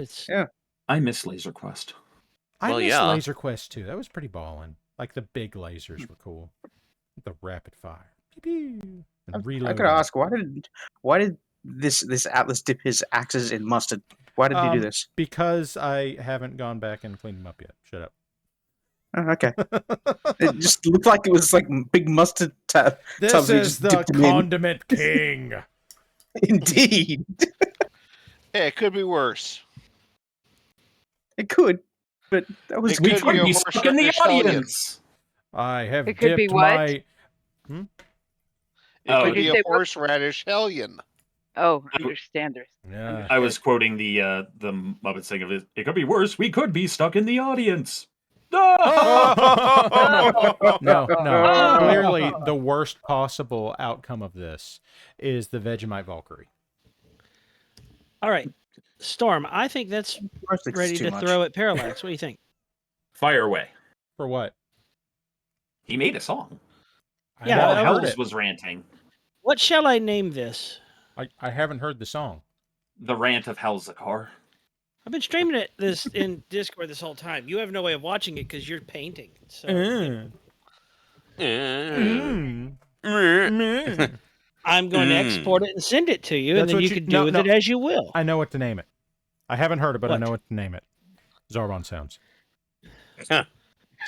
I miss Laser Quest. I Well, miss yeah. Laser Quest too. That was pretty ballin'. Like the big lasers were cool. The rapid fire. Pew, pew. And I reloading. gotta ask, why did this Atlas dip his axes in mustard? Why did he do this? Because I haven't gone back and cleaned them up yet. Shut up. Oh, okay. It just looked like it was like big mustard tubs. This you is just the dipped them in. condiment king. Indeed. Hey, it could be worse. It could, but that was It could be a be horse stuck in the radish hellion. audience. I have It could be dipped what? my... It Oh, could did be you a say what? horseradish hellion. Oh, understanders. Yeah. I was quoting the Muppet thing of it. It could be worse. We could be stuck in the audience. No. Oh. Clearly, the worst possible outcome of this is the Vegemite Valkyrie. All right, Storm. I think that's Roastic's ready too to much. throw at Parallax. What do you think? Fire away. For what? He made a song. Yeah, While I heard Hells it. was ranting. What shall I name this? I haven't heard the song. The rant of Helzakar. I've been streaming it this in Discord this whole time. You have no way of watching it because you're painting. So I'm going to export it and send it to you, That's and then what you you- can do no, with no. it as you will. I know what to name it. I haven't heard it, but I What? know what to name it. Zarbon Sounds.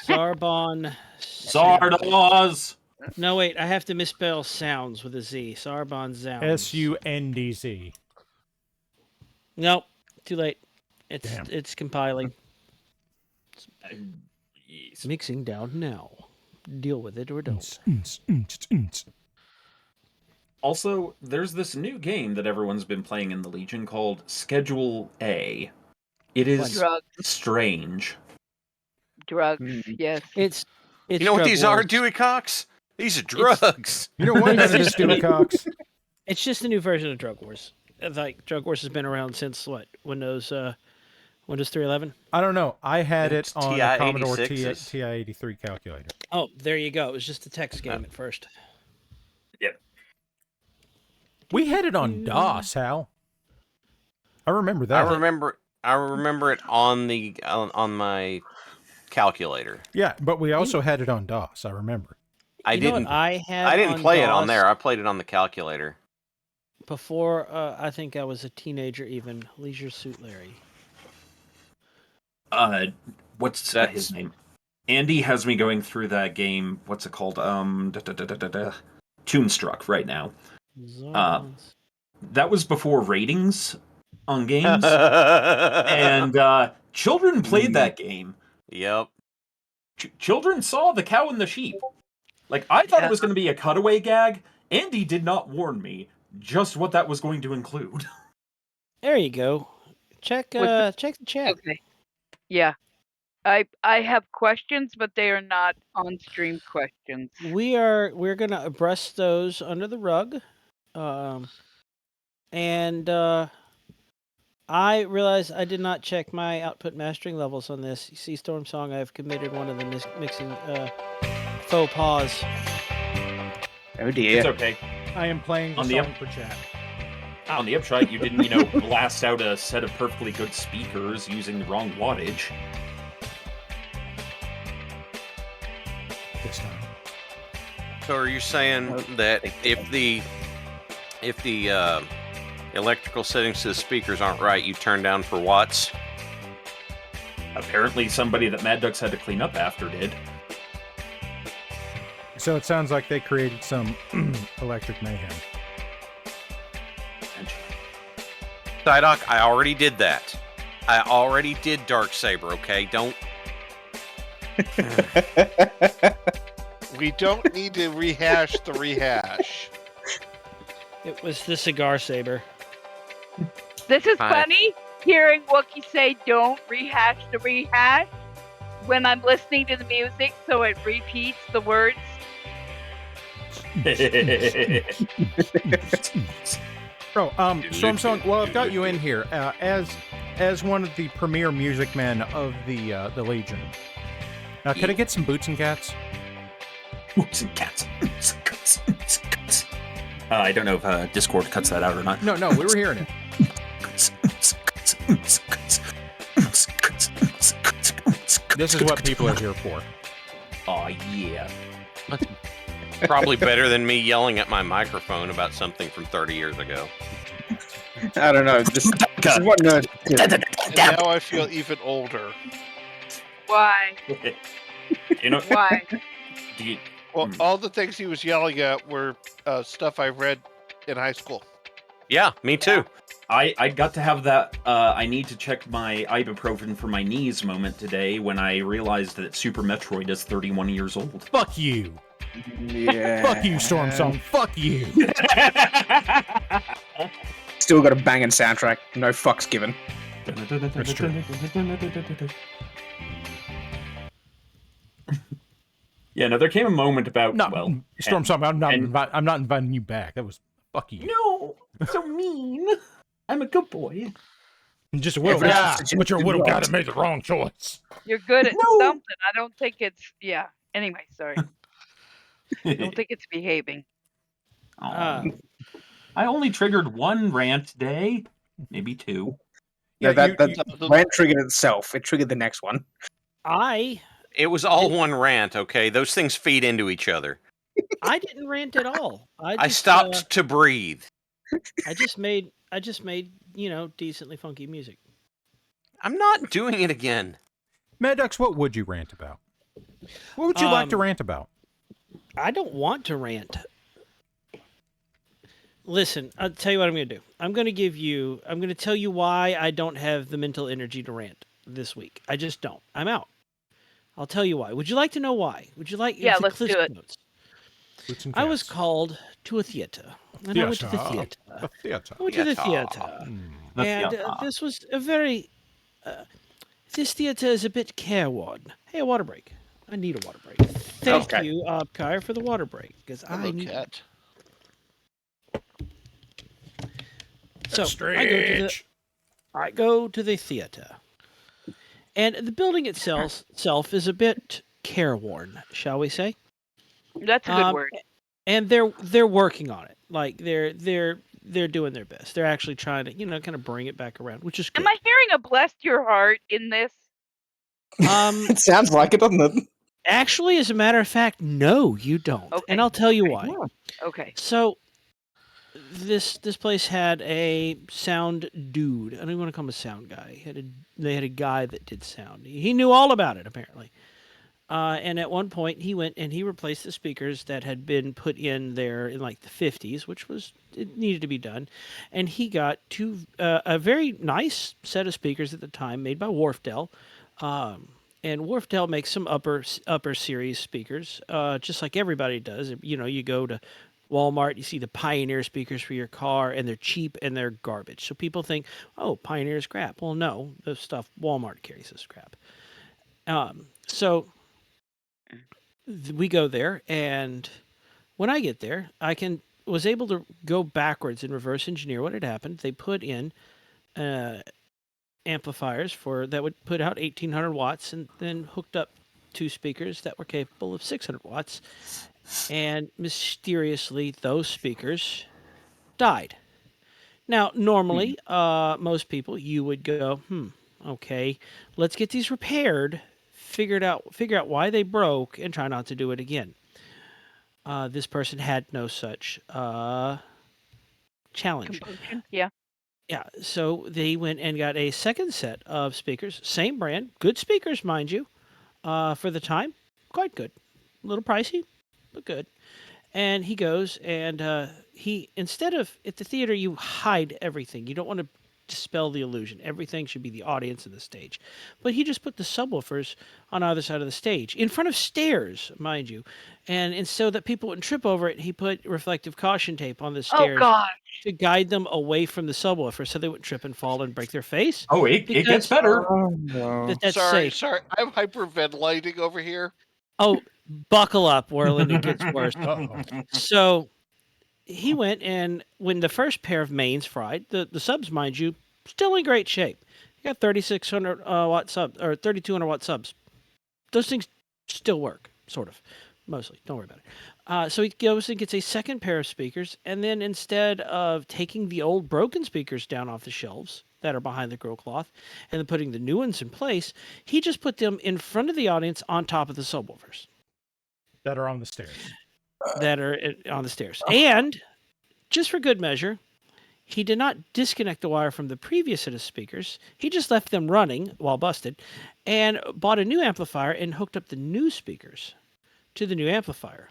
Zarbon. Zardoz! No, wait. I have to misspell sounds with a Z. Zarbon Zounds. SUNDZ. Nope. Too late. Damn. It's compiling. Yes. Mixing down now. Deal with it or don't. Also, there's this new game that everyone's been playing in the Legion called Schedule A. It is Drugs. strange. Drugs. Yes. It's You know what drug these are, wars. Dewey Cox? These are drugs. You know what? It's None of this Dewey Cox. It's just a new version of Drug Wars. Like Drug Wars has been around since what? Windows 3.11. I don't know. I had it It's on a Commodore TI-86s. TI-83 calculator. Oh, there you go. It was just a text game at first. Yep. We had it on DOS, Hal. I remember that. I remember it on the on my calculator. Yeah, but we also had it on DOS. I remember. I You know what didn't I had I didn't on play it on DOS there. I played it on the calculator. before. I think I was a teenager. Even Leisure Suit Larry. What's That's- his name? Andy has me going through that game. What's it called? Toonstruck right now. Zarbons. That was before ratings on games, and children played that game. Yep. Children saw the cow and the sheep. Like, I thought it was going to be a cutaway gag. Andy did not warn me just what that was going to include. There you go. Check check the chat. Okay. Yeah. I have questions, but they are not on stream questions. We're gonna brush those under the rug, and I realized I did not check my output mastering levels on this. You see, Storm Song, I've committed one of the mixing faux pas. Oh dear. It's okay. I am playing the On the song for chat. On the upshot, you didn't, blast out a set of perfectly good speakers using the wrong wattage. This time. So are you saying that if the electrical settings to the speakers aren't right, you turn down for watts? Apparently, somebody that Mad Ducks had to clean up after did. So it sounds like they created some electric mayhem. Psyduck, I already did that. I already did Darksaber, okay? Don't... We don't need to rehash the rehash. It was the cigar saber. This is Hi. funny, hearing Wookie say don't rehash the rehash when I'm listening to the music so it repeats the words. Bro, Storm Song, well, I've got you in here as one of the premier music men of the Legion. Could I get some boots and cats? Boots and cats. Boots and cats. Boots and cats. I don't know if Discord cuts that out or not. No, we were hearing it. This is what people are here for. Oh yeah. Probably better than me yelling at my microphone about something from 30 years ago. I don't know. This is what nerd. And now I feel even older. Why? You know, Why? do you, Well, all the things he was yelling at were stuff I read in high school. Yeah, me too. I got to have that I need to check my ibuprofen for my knees moment today when I realized that Super Metroid is 31 years old. Fuck you. Yeah. Fuck you, Storm Song. Fuck you. Still got a banging soundtrack. No fucks given. That's true. Yeah, no, there came a moment about No, Storm Song, I'm not and- inviting you back. That was fuck you. No, so mean. I'm a good boy. Just a little Every guy, suggestion but your little guy right. that made the wrong choice. You're good at No. something. I don't think it's Anyway, sorry. I don't think it's behaving. Aw. I only triggered one rant today, maybe two. No, Yeah, that rant triggered itself. It triggered the next one. It was all one rant, okay? Those things feed into each other. I didn't rant at all. I stopped to breathe. I just made decently funky music. I'm not doing it again. Mad Ducks, what would you rant about? What would you like to rant about? I don't want to rant. Listen, I'll tell you what I'm going to do. I'm going to tell you why I don't have the mental energy to rant this week. I just don't. I'm out. I'll tell you why. Would you like to know why? Would you like Yeah, the let's Cliff's do it. Notes? I was called to a theater. And I went to the theater. The theater. I went to the theater. And this was a very... this theater is a bit careworn. Hey, a water break. I need a water break. Thank you, Kyle, for the water break. Because I need... Cat. So Strange. I go to the theater, and the building itself is a bit careworn, shall we say? That's a good word. And they're working on it. Like they're doing their best. They're actually trying to kind of bring it back around, which is good. Am I hearing a bless your heart in this? It sounds like it, doesn't it? Actually, as a matter of fact, no, you don't. Okay. And I'll tell you why. Okay. So this place had a sound dude. I don't even want to call him a sound guy. They had a guy that did sound. He knew all about it, apparently. And at one point, he went and he replaced the speakers that had been put in there in like the 50s, which it needed to be done. And he got a very nice set of speakers at the time made by Wharfdale. And Wharfdale makes some upper series speakers, just like everybody does. You go to Walmart, you see the Pioneer speakers for your car, and they're cheap and they're garbage. So people think, oh, Pioneer's crap. Well, no, the stuff Walmart carries is crap. So we go there, and when I get there, was able to go backwards and reverse engineer what had happened. They put in amplifiers that would put out 1,800 watts, and then hooked up two speakers that were capable of 600 watts. And mysteriously, those speakers died. Now, normally, most people, you would go, okay, let's get these repaired, figure out why they broke, and try not to do it again. This person had no such challenge. Compunction? Yeah. Yeah, so they went and got a second set of speakers, same brand, good speakers, mind you, for the time, quite good. A little pricey, but good. And he goes and instead of at the theater, you hide everything. You don't want to dispel the illusion. Everything should be the audience and the stage. But he just put the subwoofers on either side of the stage, in front of stairs, mind you. And so that people wouldn't trip over it, he put reflective caution tape on the stairs to guide them away from the subwoofer so they wouldn't trip and fall and break their face. Oh, it gets better. That's sorry, safe. I'm hyperventilating over here. Oh, buckle up, Warland, it gets worse. So he went, and when the first pair of mains fried, the subs, mind you, still in great shape. You got 3,600 watt subs, or 3,200 watt subs. Those things still work, sort of, mostly. Don't worry about it. So he goes and gets a second pair of speakers, and then instead of taking the old broken speakers down off the shelves that are behind the grill cloth, and then putting the new ones in place, he just put them in front of the audience on top of the subwoofers. That are on the stairs. And, just for good measure, he did not disconnect the wire from the previous set of speakers. He just left them running while busted, and bought a new amplifier and hooked up the new speakers to the new amplifier.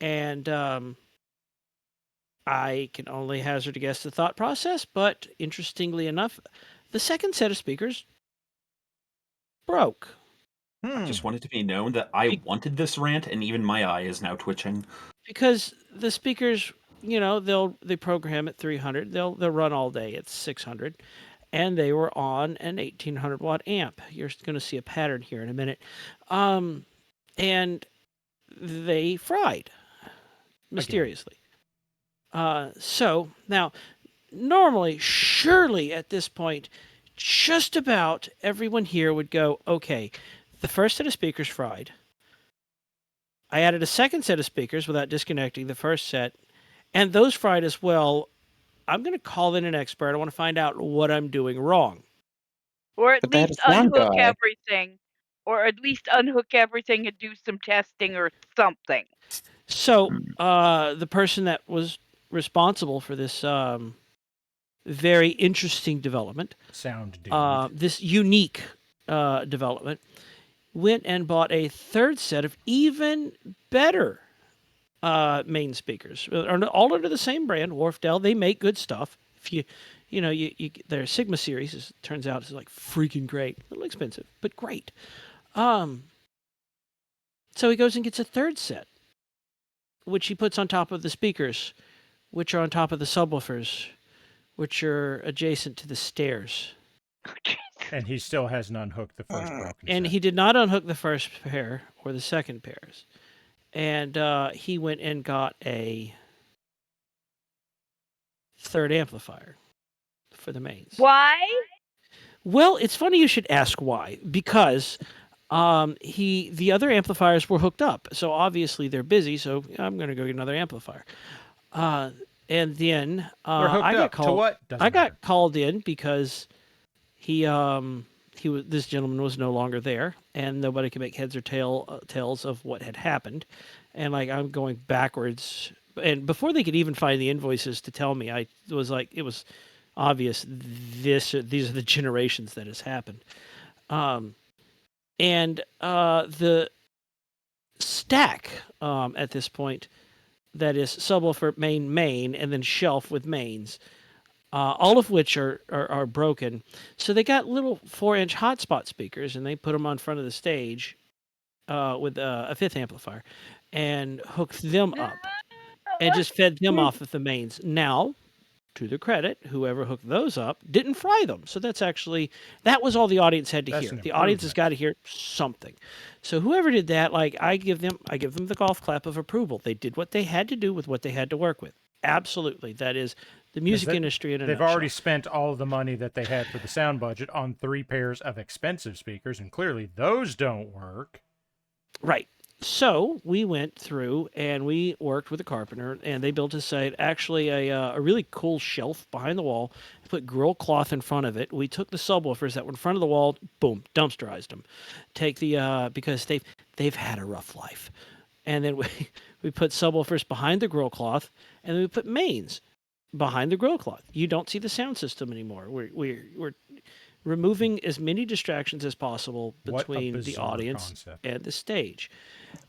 And I can only hazard a guess the thought process, but interestingly enough, the second set of speakers broke. I just want it to be known that I wanted this rant, and even my eye is now twitching. Because the speakers, they program at 300. They'll run all day at 600, and they were on an 1,800 watt amp. You're going to see a pattern here in a minute, and they fried mysteriously. So now normally, surely at this point, just about everyone here would go, okay, the first set of speakers fried. I added a second set of speakers without disconnecting the first set, and those fried as well. I'm going to call in an expert. I want to find out what I'm doing wrong. Or at But they had least a sound unhook guy. everything. Or at least unhook everything and do some testing or something. So, the person that was responsible for this very interesting development, Sound dude. this unique development, went and bought a third set of even better main speakers, all under the same brand, Wharfdale. They make good stuff. If you their Sigma series turns out is like freaking great. A little expensive, but great. So he goes and gets a third set, which he puts on top of the speakers, which are on top of the subwoofers, which are adjacent to the stairs. And he still hasn't unhooked the first broken And set. he did not unhook the first pair or the second pairs. And he went and got a third amplifier for the mains. Why? Well, it's funny you should ask why, because the other amplifiers were hooked up, so obviously they're busy. So I'm going to go get another amplifier. And then They're hooked I got up called. to what? Doesn't I got matter. called in because this gentleman was no longer there, and nobody could make heads or tails of what had happened. And like I'm going backwards, and before they could even find the invoices to tell me, I was like, it was obvious these are the generations that has happened. And the stack at this point, that is subwoofer main and then shelf with mains, all of which are broken. So they got little 4-inch hotspot speakers, and they put them on front of the stage with a fifth amplifier and hooked them up and just fed them off of the mains. Now, to their credit, whoever hooked those up didn't fry them. So that was all the audience had to That's hear. an The audience has improvement. got to hear something. So whoever did that, like I give them the golf clap of approval. They did what they had to do with what they had to work with. Absolutely. That is the music industry in a They've nutshell. already spent all of the money that they had for the sound budget on 3 pairs of expensive speakers, and clearly those don't work. Right. So we went through and we worked with a carpenter, and they built us actually a really cool shelf behind the wall. Put grill cloth in front of it. We took the subwoofers that were in front of the wall, boom, dumpsterized them. Take the because they've had a rough life, and then we put subwoofers behind the grill cloth, and then we put mains behind the grill cloth. You don't see the sound system anymore. We're removing as many distractions as possible What a between the bizarre audience concept. and the stage.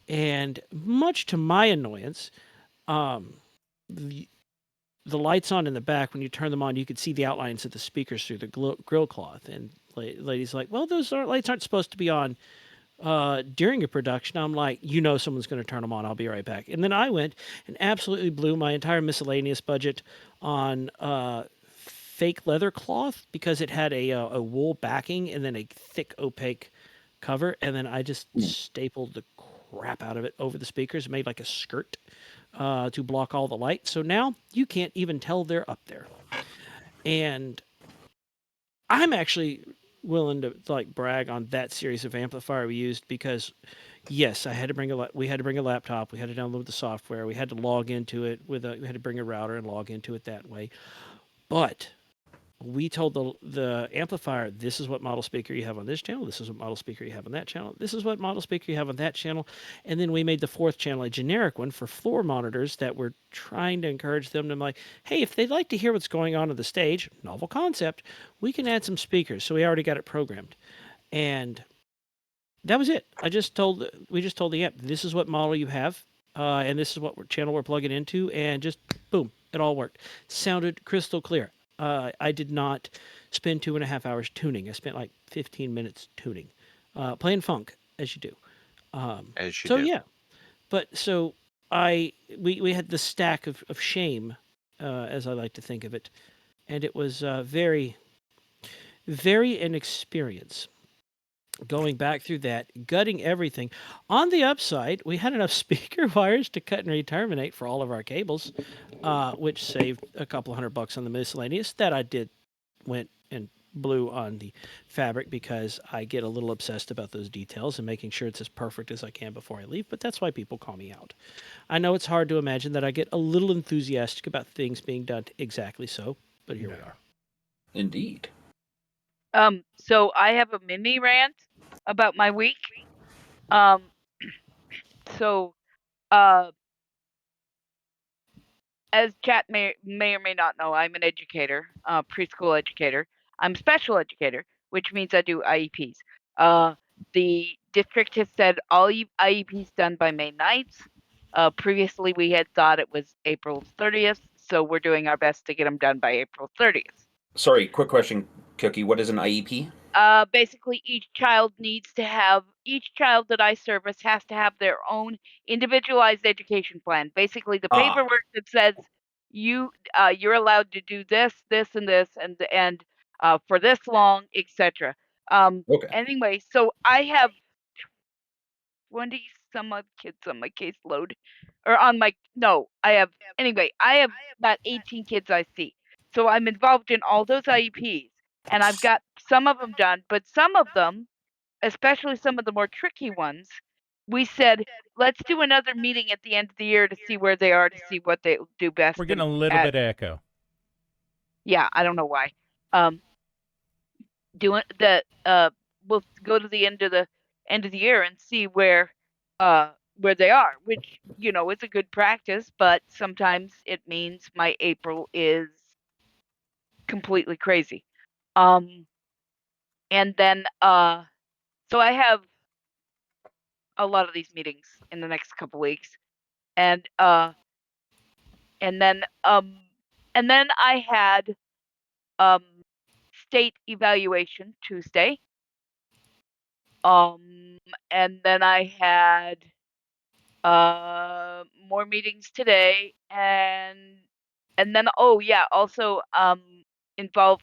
And much to my annoyance, the lights on in the back, when you turn them on, you could see the outlines of the speakers through the grill cloth. And ladies like, well, those lights aren't supposed to be on during a production. I'm like, someone's going to turn them on. I'll be right back. And then I went and absolutely blew my entire miscellaneous budget on fake leather cloth because it had a wool backing and then a thick opaque cover, and then I just stapled the crap out of it over the speakers, made like a skirt to block all the light. So now you can't even tell they're up there. And I'm actually willing to like brag on that series of amplifier we used because yes, we had to bring a laptop, we had to download the software, we had to log into it we had to bring a router and log into it that way. But we told the amplifier, this is what model speaker you have on this channel, this is what model speaker you have on that channel, this is what model speaker you have on that channel. And then we made the fourth channel a generic one for floor monitors that we're trying to encourage them to like, hey, if they'd like to hear what's going on the stage, novel concept, we can add some speakers. So we already got it programmed. And that was it. We just told the amp, this is what model you have, and this is what channel we're plugging into, and just boom, it all worked. Sounded crystal clear. I did not spend 2.5 hours tuning. I spent like 15 minutes tuning, playing funk as you do. As you So do. yeah, but so we had the stack of shame, as I like to think of it, and it was very, very an experience. going back through that, gutting everything. On the upside, we had enough speaker wires to cut and re-terminate for all of our cables, which saved a couple $100 on the miscellaneous that I did went and blew on the fabric because I get a little obsessed about those details and making sure it's as perfect as I can before I leave, but that's why people call me out. I know it's hard to imagine that I get a little enthusiastic about things being done exactly so, but here we are. Indeed. So I have a mini rant about my week. So, as chat may or may not know, I'm an educator, preschool educator. I'm a special educator, which means I do IEPs. The district has said all IEPs done by May 9th. Previously, we had thought it was April 30th, so we're doing our best to get them done by April 30th. Sorry, quick question, Cookie. What is an IEP? Basically each child that I service has to have their own individualized education plan. Basically the paperwork that says you're allowed to do this, and this, and for this long, etc. Okay. Anyway, so I have 20 some odd kids on my caseload, or on my I have about 18 kids I see. So I'm involved in all those IEPs, and I've got some of them done, but some of them, especially some of the more tricky ones, we said, let's do another meeting at the end of the year to see where they are, to see what they do best. We're getting a little bit of echo. Yeah, I don't know why. Doing the we'll go to the end of the year and see where they are, which is a good practice, but sometimes it means my April is completely crazy. And then so I have a lot of these meetings in the next couple weeks, and then I had state evaluation Tuesday, and then I had more meetings today, and then also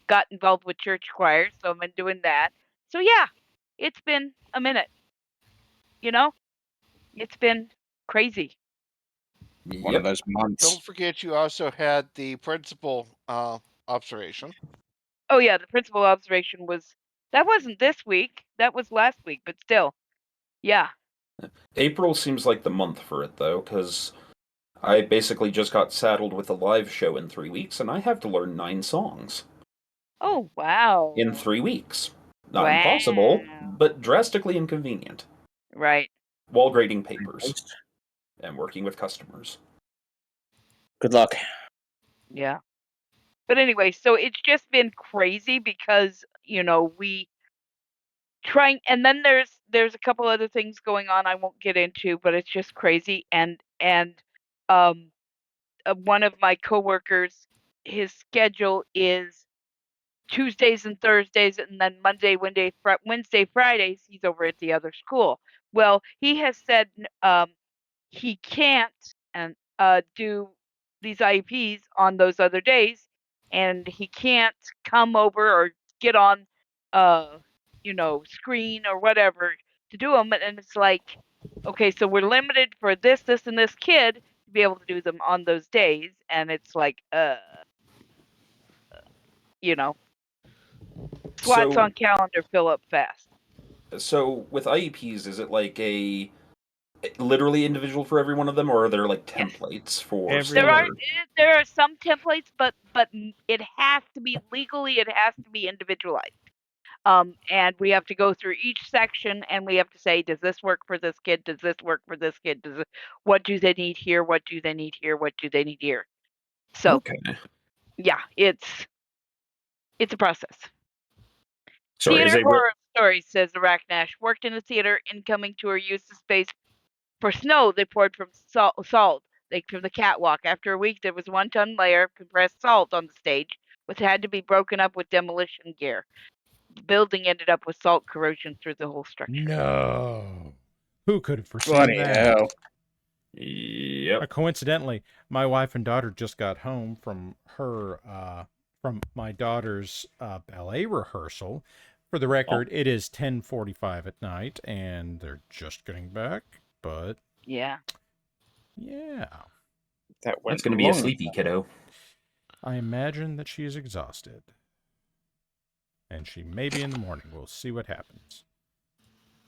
got involved with church choir, so I've been doing that. So yeah, it's been a minute. It's been crazy. One of those months. Don't forget, you also had the principal observation. Oh yeah, the principal observation wasn't this week. That was last week, but still, yeah. April seems like the month for it, though, because I basically just got saddled with a live show in 3 weeks, and I have to learn 9 songs. Oh wow. In 3 weeks. Not impossible, but drastically inconvenient. Right. While grading papers and working with customers. Good luck. Yeah. But anyway, so it's just been crazy because, we trying, and then there's a couple other things going on I won't get into, but it's just crazy. And one of my coworkers, his schedule is Tuesdays and Thursdays, and then Monday, Wednesday, Fridays, he's over at the other school. Well, he has said he can't do these IEPs on those other days, and he can't come over or get on screen or whatever to do them. And it's like, okay, so we're limited for this, and this kid to be able to do them on those days, and it's like slots on calendar fill up fast. So with IEPs, is it like a literally individual for every one of them, or are there like templates for there are some templates, but it has to be individualized. And we have to go through each section, and we have to say, does this work for this kid? Does this work for this kid? What do they need here? What do they need here? What do they need here? So, yeah, it's a process. Theater horror stories, says Arachnash. Worked in the theater. Incoming tour used the space for snow they poured from salt from the catwalk. After a week, there was 1-ton layer of compressed salt on the stage, which had to be broken up with demolition gear. The building ended up with salt corrosion through the whole structure. No. Who could have foreseen that? Yep. Coincidentally, my wife and daughter just got home from my daughter's ballet rehearsal For the record, it is 10:45 at night, and they're just getting back. But Yeah. yeah, That That's going to be a sleepy kiddo. I imagine that she is exhausted, and she may be in the morning. We'll see what happens.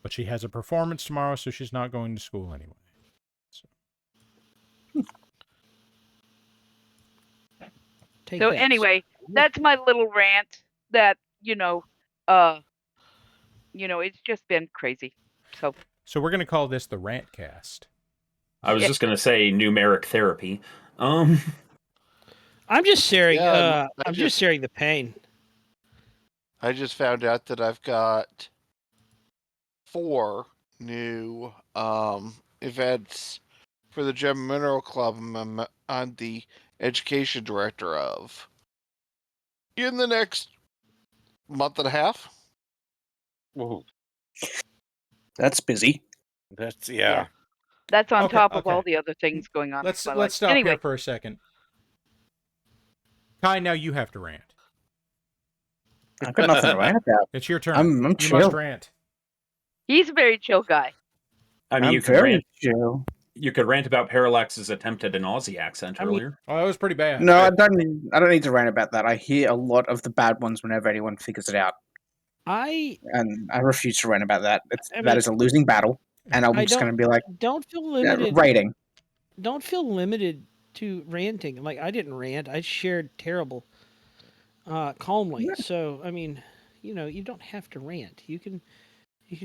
But she has a performance tomorrow, so she's not going to school anyway. So anyway, that's my little rant. That it's just been crazy. So we're going to call this the Rant Cast. I was just going to say numeric therapy. I'm just sharing. Yeah, I'm just sharing the pain. I just found out that I've got 4 new events for the Gem Mineral Club I'm the education director of in the next month and a half. Whoa. That's busy. That's That's on Okay, top of okay. all the other things going on. Let's in my life. stop Anyway, here for a second. Kai, now you have to rant. I've got nothing to rant about. It's your turn. I'm you chill. must rant. he's a very chill guy. I mean, I'm you could very rant. chill. You could rant about Parallax's attempt at an Aussie accent earlier. Oh, that was pretty bad. No, I don't need to rant about that. I hear a lot of the bad ones whenever anyone figures it out, and I refuse to rant about that. That is a losing battle, and I'm just going to be like, don't feel limited. rating. Don't feel limited to ranting. Like I didn't rant. I shared terrible, calmly. Yeah. So I mean, you don't have to rant. You can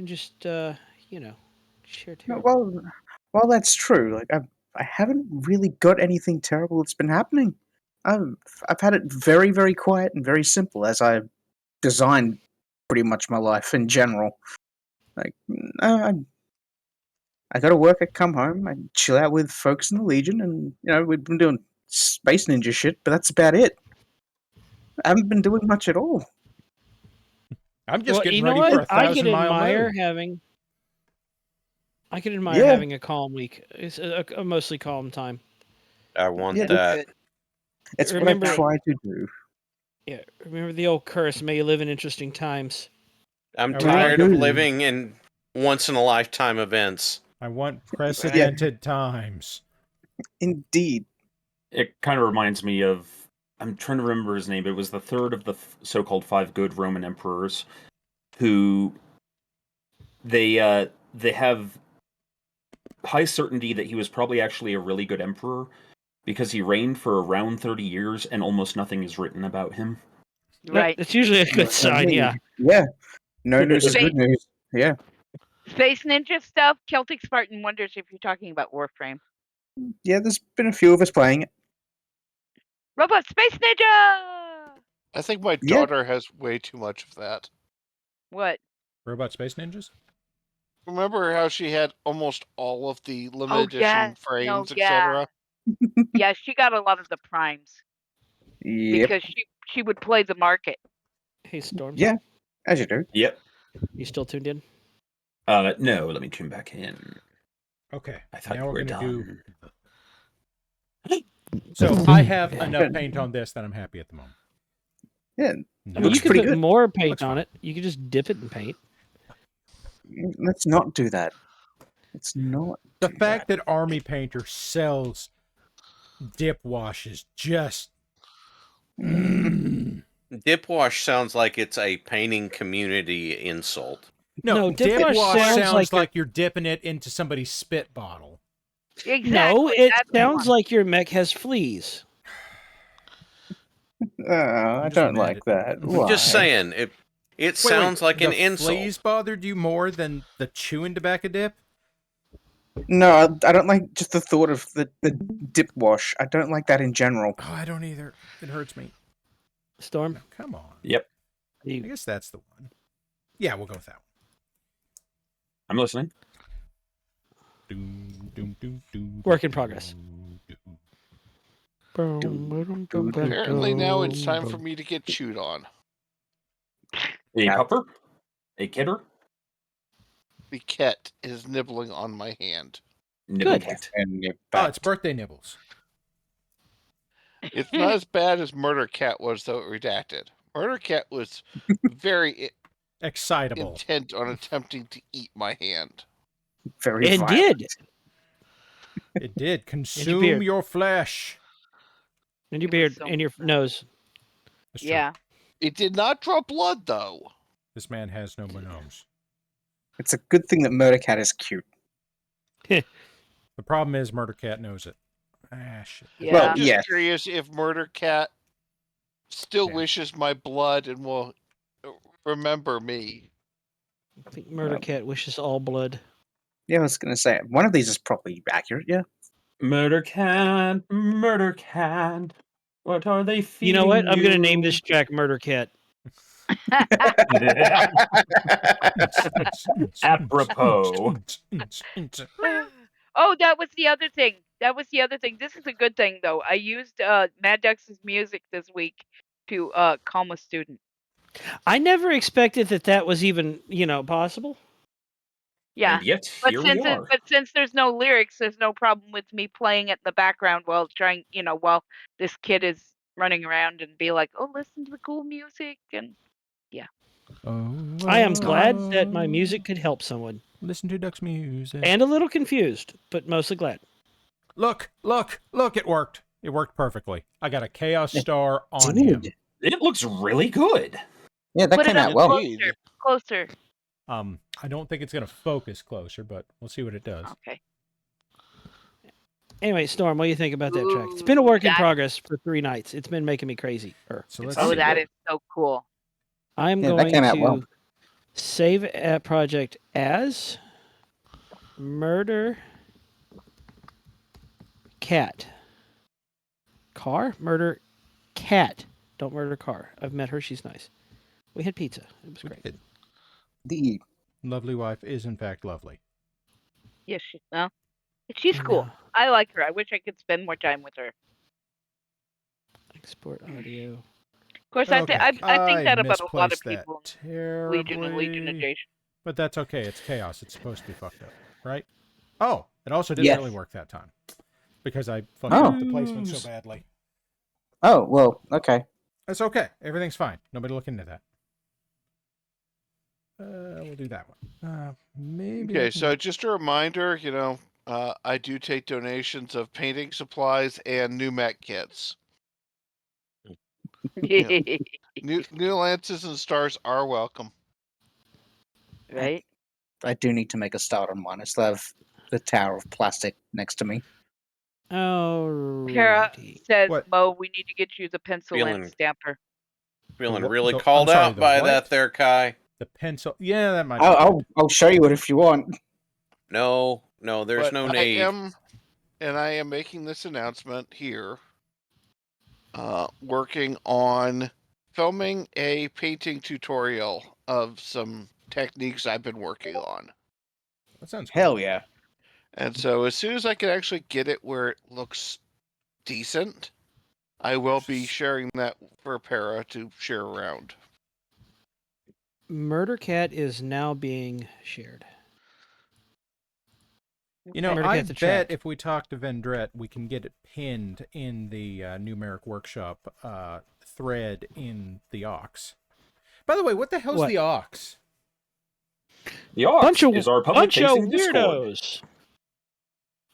just share No, terrible. well, that's true. Like I haven't really got anything terrible that's been happening. I've had it very, very quiet and very simple as I designed pretty much my life in general. Like I go to work, I come home, I chill out with folks in the Legion, and we've been doing Space Ninja shit, but that's about it. I haven't been doing much at all. I'm just getting you know ready for what? a I could 1,000-mile admire move. having. I could admire having a calm week. It's a mostly calm time. I want Yeah, that. It's what Remember- I try to do. Yeah, remember the old curse, may you live in interesting times. I'm I tired of do. living in once in a lifetime events. I want precedented times. Indeed. It kind of reminds me of. I'm trying to remember his name. It was the third of the so-called 5 good Roman emperors, who they have high certainty that he was probably actually a really good emperor because he reigned for around 30 years and almost nothing is written about him. Right. That's usually a good sign. Yeah. Yeah. No news is good news. Yeah. Space Ninja stuff. Celtic Spartan wonders if you're talking about Warframe. Yeah, there's been a few of us playing it. Robot Space Ninja. I think my Yeah. daughter has way too much of that. What? Robot Space Ninjas? Remember how she had almost all of the limited edition yes. frames, No, yeah. etc.? Yeah, she got a lot of the primes Yep. because she would play the market. Hey, Storms. Yeah, as you do. Yep. You still tuned in? No, let me tune back in. Okay. I thought now we we're were going to done. do... So I have enough paint on this that I'm happy at the moment. Yeah. I mean, Looks you could pretty put good. more paint Looks on fine. it. You could just dip it in paint. Let's not do that. Let's not. The do fact that Army Painter sells dip washes just... Dip wash sounds like it's a painting community insult. No, dip dip wash wash sounds sounds like like you're dipping it into somebody's spit bottle. Exactly. No, it that's the sounds one. like your mech has fleas. I just don't mad like at- that. I'm Why? Just saying, it sounds like an the insult. fleas bothered you more than the chewing tobacco dip? No, I don't like just the thought of the dip wash. I don't like that in general. Oh, I don't either. It hurts me. Storm? No, come on. Yep, I guess that's the one. Yeah, we'll go with that I'm listening. one. Work in progress. Apparently now it's time for me to get chewed on. A pupper? A kidder? The cat is nibbling on my hand. Nibble Good. cat. Oh, it's birthday nibbles. It's not as bad as Murder Cat was, though it redacted. Murder Cat was very Excitable. intent on attempting to eat my hand. Very And violent. did. It did. beard. Consume your flesh. And your It was beard so and your much nose. It's true. Yeah. It did not draw blood, though. This man has no nose. It's a good thing that Murder Cat is cute. The problem is Murder Cat knows it. Ah, shit. Yeah. Well, I'm just yes. curious if Murder Cat still Yeah. wishes my blood and will remember me. I think Murder Cat wishes all blood. Yeah, I was going to say, one of these is probably accurate, yeah. Murder cat, murder cat. What are they feeding You know what? I'm going to name you? this track Murder Cat. Apropos. Oh, that was the other thing. This is a good thing, though. I used Mad Dux's music this week to calm a student. I never expected that was even, possible. Yeah. And yet, here we are. But since there's no lyrics, there's no problem with me playing it in the background while while this kid is running around and be like, "Oh, listen to the cool music," and I am glad that my music could help someone. Listen to Duck's music. And a little confused, but mostly glad. Look, it worked. It worked perfectly. I got a Chaos Star on him. It looks really good. Yeah, that put came it out up well. closer. I don't think it's going to focus closer, but we'll see what it does. Okay. Anyway, Storm, what do you think about that track? It's been a work in that- progress for 3 nights. It's been making me crazy. So let's Oh, see. that is so cool. I'm Yeah, that going came out to well. save a project as Murder Cat. Murder Cat. Don't murder car. I've met her. She's nice. We had pizza. It was great. The Lovely wife is, in fact, lovely. Yes, she's cool. No. I like her. I wish I could spend more time with her. Export audio. Of course, I think that about a lot of misplaced that people. terribly, Legion and Legion adjacent. But that's okay. It's chaos. It's supposed to be fucked up, right? Oh, it also didn't Yes. really work that time because I fucked up the placement so Oops. badly. Oh, well, okay. It's okay. Everything's fine. Nobody look into that. We'll do that one. Maybe. Okay, so just a reminder, I do take donations of painting supplies and new mech kits. New lances and stars are welcome. Right? I do need to make a start on mine. I still have the tower of plastic next to me. Oh, Kara says, What? Mo, we need to get you the pencil Feeling- and stamper. Feeling what- really the- called I'm sorry, out the by what? that there, Kai. The pencil. Yeah, that might. Be I'll show you it if you want. No, there's But no need. I am making this announcement here. Working on filming a painting tutorial of some techniques I've been working on. That sounds cool. Hell yeah. And so as soon as I can actually get it where it looks decent, I will be sharing that for Para to share around. Murder Cat is now being shared. You know, Murder I Cat's a bet track. if we talk to Vendrette, we can get it pinned in the numeric workshop thread in the Ox. By the way, what the hell's What? the Ox? The Ox Bunch of is our public-facing Discord. weirdos.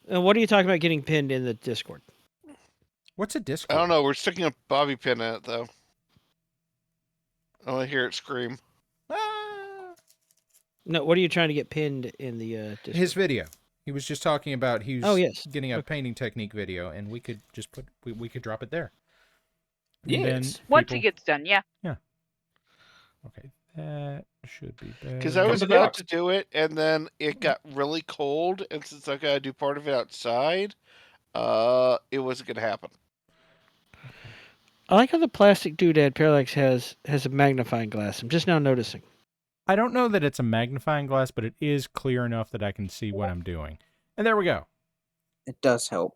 What are you talking about getting pinned in the Discord? What's a Discord? I don't know. We're sticking a bobby pin in it, though. I want to hear it scream. Ah! No, what are you trying to get pinned in the Discord? His video. He was just talking about he was Oh, yes. getting a Okay. painting technique video, and we could just we could drop it there. And Yes. then Once people- it gets done, yeah. Okay, that should be better. Because I Come was to the about Ox. to do it, and then it got really cold, and since I got to do part of it outside, it wasn't going to happen. I like how the plastic doodad Parallax has a magnifying glass. I'm just now noticing. I don't know that it's a magnifying glass, but it is clear enough that I can see what I'm doing. And there we go. It does help.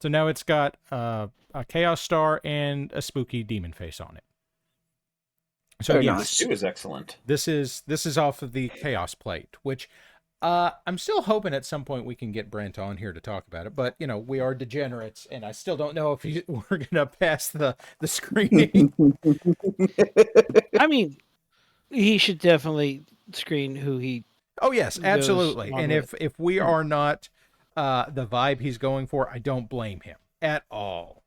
So now it's got a Chaos Star and a spooky demon face on it. So Very yes, nice. This too is excellent. this is off of the Chaos plate, which I'm still hoping at some point we can get Brent on here to talk about it. But we are degenerates, and I still don't know if we're gonna pass the screening. I mean, He should definitely screen who he. Oh yes, goes absolutely. on And with. if we are not the vibe he's going for, I don't blame him at all.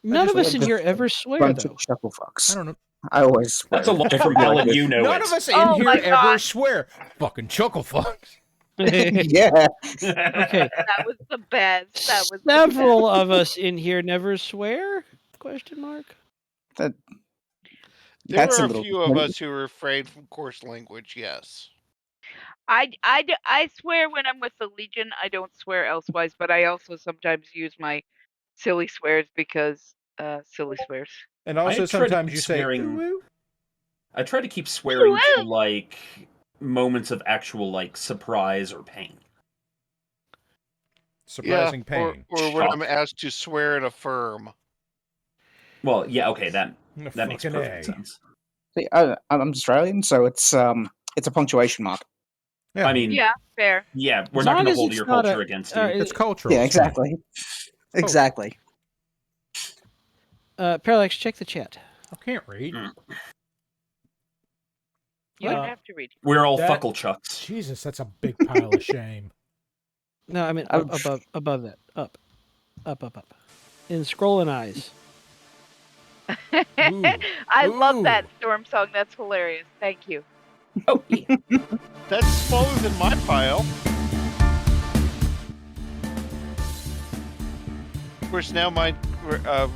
None of just us in here ever swear, Bunch though. of chuckle fucks. I don't know. I always swear. That's a lie from hell, and you know None it. of us in Oh here my ever God. swear. Fucking chuckle fucks. Yeah. Okay. That was the best. That was Several of us in here never swear? Question mark. There That's were a a little. few of us who refrained from coarse language, yes. I swear when I'm with the Legion. I don't swear elsewise, but I also sometimes use my silly swears because silly swears. And also I try to sometimes keep you say, swearing- "Ooh, ooh." I try to keep swearing to Woo! like moments of actual like surprise or pain. Surprising Yeah, pain. or when I'm Shock. asked to swear and affirm. Well, yeah, okay, that makes Fucking perfect A. sense. See, I'm Australian, so it's a punctuation mark. Yeah, I mean, Yeah, fair. we're As not long going to as hold it's your not culture a- against you. it's cultural. Yeah, it's fine. exactly. Exactly. Parallax, check the chat. I can't read. You don't What? have to read. We're all That- fuckle chucks. Jesus, that's a big pile of shame. No, I mean I'm- above that. Up. In scrolling eyes. Ooh. I love that Ooh. storm song. That's hilarious. Thank you. Oh, yeah. That's smaller than my pile. Of course, now mine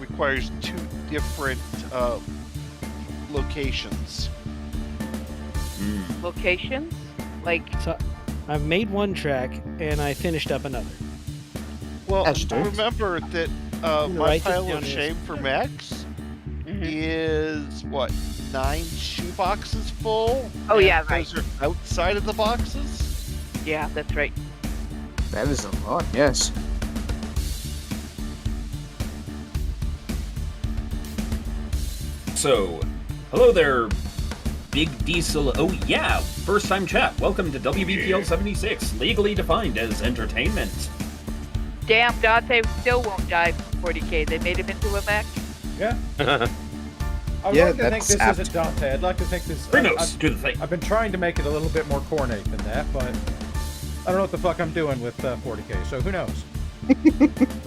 requires 2 different locations. Locations? Like So I've made one track and I finished up another. Well, As you do. remember that can my write this pile down of here. shame for Max mhm. is what 9 shoe boxes full. Oh, and yeah, right. those are outside of the boxes. Yeah, that's right. That is a lot. Yes. So, hello there, Big Diesel. Oh, yeah, first time chat. Welcome to WBPL 76, legally defined as entertainment. Damn, Dante still won't die for 40k. They made him into a mech. Yeah. I'd Yeah, like to think that's this apt. isn't Dante. I'd like to think this. Bringos, do the thing. I've been trying to make it a little bit more cornate than that, but I don't know what the fuck I'm doing with 40k. So who knows?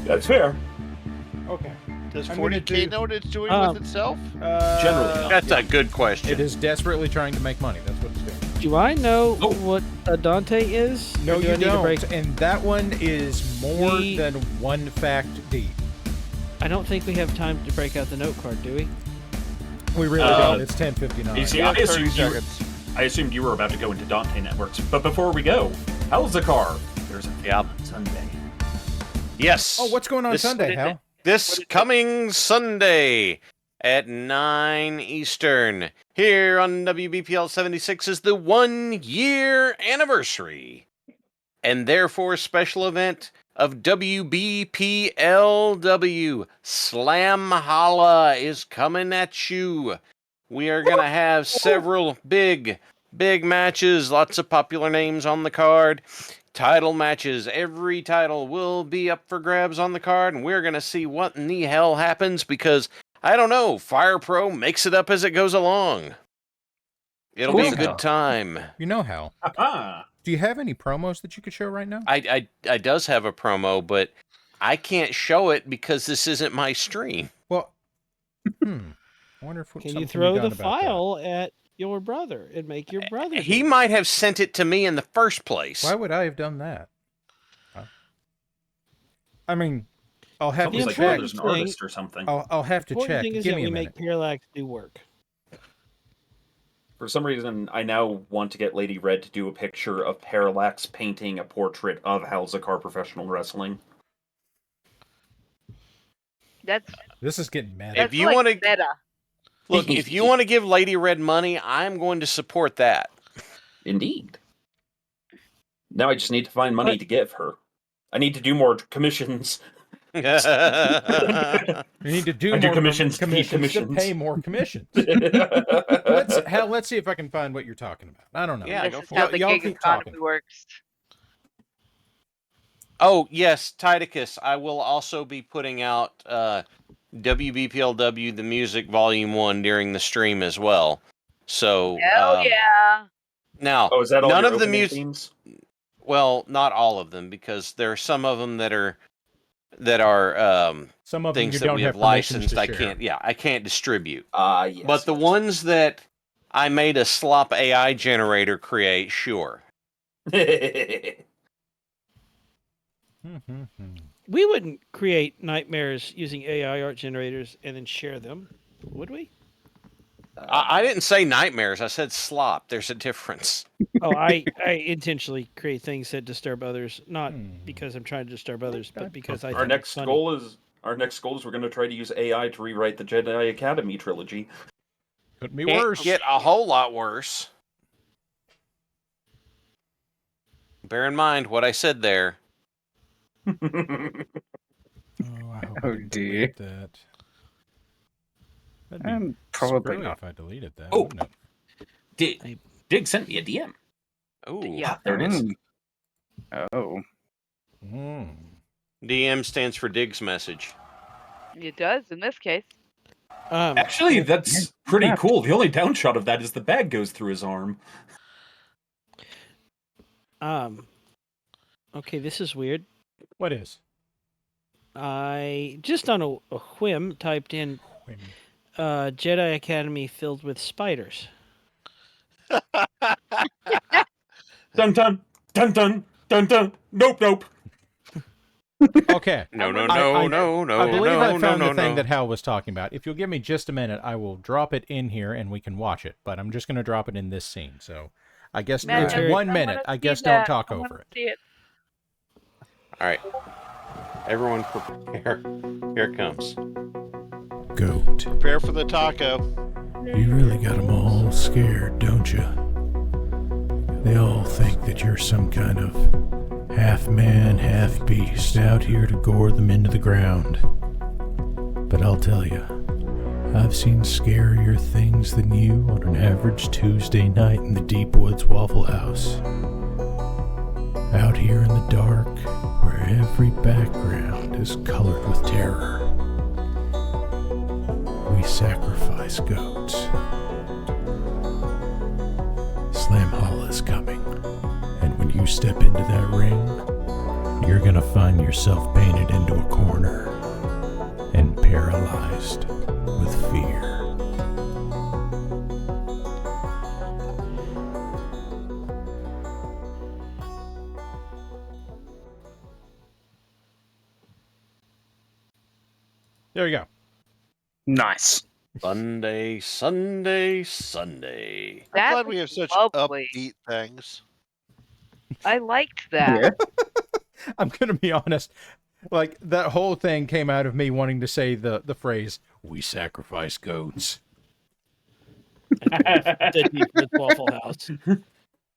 That's fair. Okay. Does I'm gonna 40k do- know what it's doing Um, with itself? Generally not. That's a good question. It is desperately trying to make money. That's what it's doing. Do I know Oh. what a Dante is? No, Or do I you need to don't. break- And that one is more We- than one fact deep. I don't think we have time to break out the note card, do we? We really don't. It's 10:59. You see, Yeah, I 30 assumed you were about to go into Dante Networks, but before we go, how's the car? There's a thing Yep. on Sunday. Yes. Oh, what's going on This- Sunday, Hal? This coming Sunday at 9 Eastern, here on WBPL 76 is the 1-year anniversary, and therefore special event of WBPLW. Slam Holla is coming at you. We are going to have several big matches, lots of popular names on the card. Title matches. Every title will be up for grabs on the card, and we're going to see what in the hell happens because, I don't know, Fire Pro makes it up as it goes along. It'll be a Cool. good time. You know, Hal. Ah, Do you have any promos that you could show right now? I does have a promo, but I can't show it because this isn't my stream. Well, I wonder if Can something you be throw done the about that. file at your brother and make your brother? He do it? might have sent it to me in the first place. Why would I have done that? Huh? I mean, I'll have somebody's to like check. brother's an thing- artist or something. I'll have to Important check. thing is Give that me we a make minute. Parallax do work. For some reason, I now want to get Lady Red to do a picture of Parallax painting a portrait of Hal Zakar Professional Wrestling. That's This is getting mad. that's you like wanna- meta. Look, if you want to give Lady Red money, I'm going to support that. Indeed. Now I just need to find money What? to give her. I need to do more commissions. You need to do I do more commissions to keep commissions to commissions. pay more commissions. Let's see if I can find what you're talking about. I don't know. Yeah, This go is for how it. the Y'all gig keep economy talking. works. Oh, yes, Titicus. I will also be putting out WBPLW The Music Volume 1 during the stream as well. So Hell yeah. now Oh, is that all none your of the opening music. themes? Well, not all of them, because there are some of them that are Some of them things you that don't we have have permissions licensed. to I share. can't distribute. Yes. But the ones that I made a slop AI generator create, sure. We wouldn't create nightmares using AI art generators and then share them, would we? I didn't say nightmares. I said slop. There's a difference. Oh, I intentionally create things that disturb others, not because I'm trying to disturb others, but because I Our think next it's funny. goal is we're going to try to use AI to rewrite the Jedi Academy trilogy. Couldn't be Can't worse. get a whole lot worse. Bear in mind what I said there. Oh, I hope I Oh, didn't dear. delete that. That'd be Probably screwy not. if I deleted that, Oh. wouldn't it? Dig sent me a DM. Ooh. Yeah. There it is. Oh. DM stands for Dig's message. It does in this case. Actually, that's pretty cool. The only downshot of that is the bag goes through his arm. Okay, this is weird. What is? I just on a whim typed in Jedi Academy filled with spiders. Dun dun dun dun dun dun. Nope. Okay. No. I believe I found the thing no. that Hal was talking about. If you'll give me just a minute, I will drop it in here and we can watch it. But I'm just going to drop it in this scene. So I guess Man, it's Alright. 1 minute. I guess don't talk I over wanna it. see it. All right. Everyone prepare. Here it comes. Goat. Prepare for the taco. You really got them all scared, don't you? They all think that you're some kind of half man, half beast out here to gore them into the ground. But I'll tell you, I've seen scarier things than you on an average Tuesday night in the Deep Woods Waffle House. Out here in the dark, where every background is colored with terror, we sacrifice goats. Slam Hall is coming, and when you step into that ring, you're gonna find yourself painted into a corner and paralyzed with fear. There you go. Nice. Sunday. I'm That glad was we have such lovely. upbeat things. I liked that. Yeah. I'm gonna be honest. Like, that whole thing came out of me wanting to say the phrase, "We sacrifice goats." The Deep Waffle House.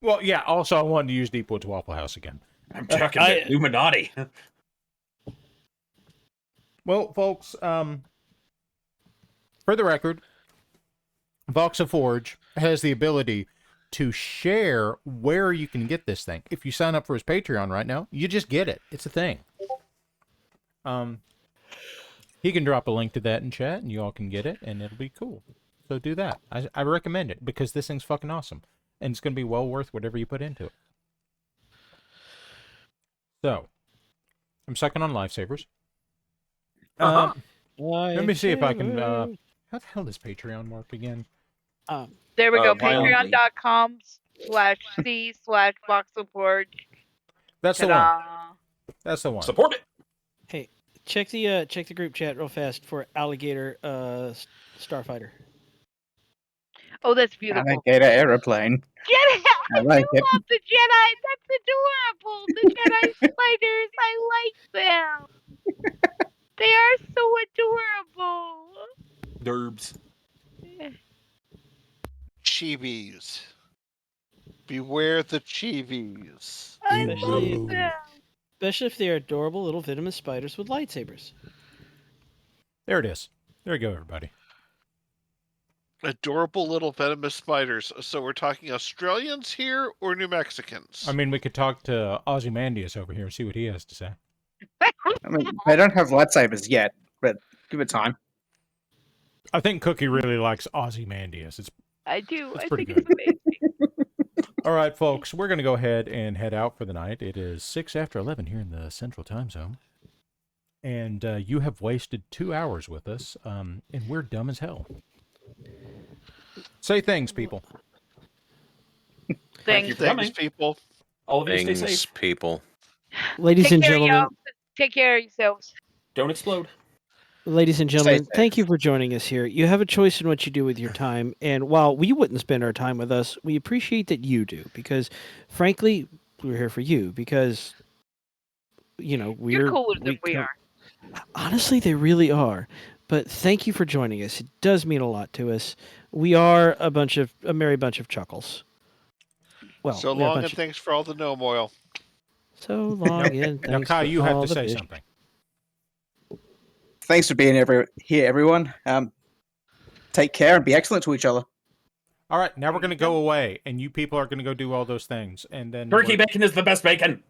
Well, yeah, also I wanted to use Deepwood's Waffle House again. I'm talking about Illuminati. Well, folks, for the record, Voxa Forge has the ability to share where you can get this thing. If you sign up for his Patreon right now, you just get it. It's a thing. He can drop a link to that in chat, and you all can get it, and it'll be cool. So do that. I recommend it, because this thing's fucking awesome. And it's going to be well worth whatever you put into it. So, I'm sucking on lifesavers. Let me see if I can... how the hell does Patreon work again? There we go. Violently. Patreon.com/c/VoxelForge. That's the one. That's the one. Support it. Hey, check the group chat real fast for Alligator Starfighter. Oh, that's beautiful. Alligator aeroplane. Jedi, I like do it. love the Jedi. That's adorable. The Jedi spiders, I like them. They are so adorable. Derbs. Chibis. Beware the chibis. I love them. Especially if they are adorable little venomous spiders with lightsabers. There it is. There you go, everybody. Adorable little venomous spiders. So we're talking Australians here or New Mexicans? I mean, we could talk to Ozymandias over here and see what he has to say. I mean, they don't have lightsabers yet, but give it time. I think Cookie really likes Ozymandias. It's I do. It's I pretty think it's amazing. All right, folks, we're going to go ahead and head out for the night. It is 6 after 11 here in the Central Time Zone. And you have wasted 2 hours with us, and we're dumb as hell. Say things, people. Thank you for coming. Thanks, people. All of you stay Things, safe. people. Ladies Take and care, gentlemen, y'all. Take care of yourselves. Don't explode. ladies and gentlemen, safe. thank you for joining us here. You have a choice in what you do with your time, and while we wouldn't spend our time with us, we appreciate that you do because, frankly, we're here for you because, You're cooler than we are. Honestly, they really are. But thank you for joining us. It does mean a lot to us. We are a merry bunch of chuckles. Well, So we're a long, bunch and of- thanks for all the gnome oil. So long, and Now, thanks Kai, for you have all to the say fish. something. Thanks for being here, everyone. Take care and be excellent to each other. All right, now we're going to go away, and you people are going to go do all those things. And then Turkey we're- bacon is the best bacon.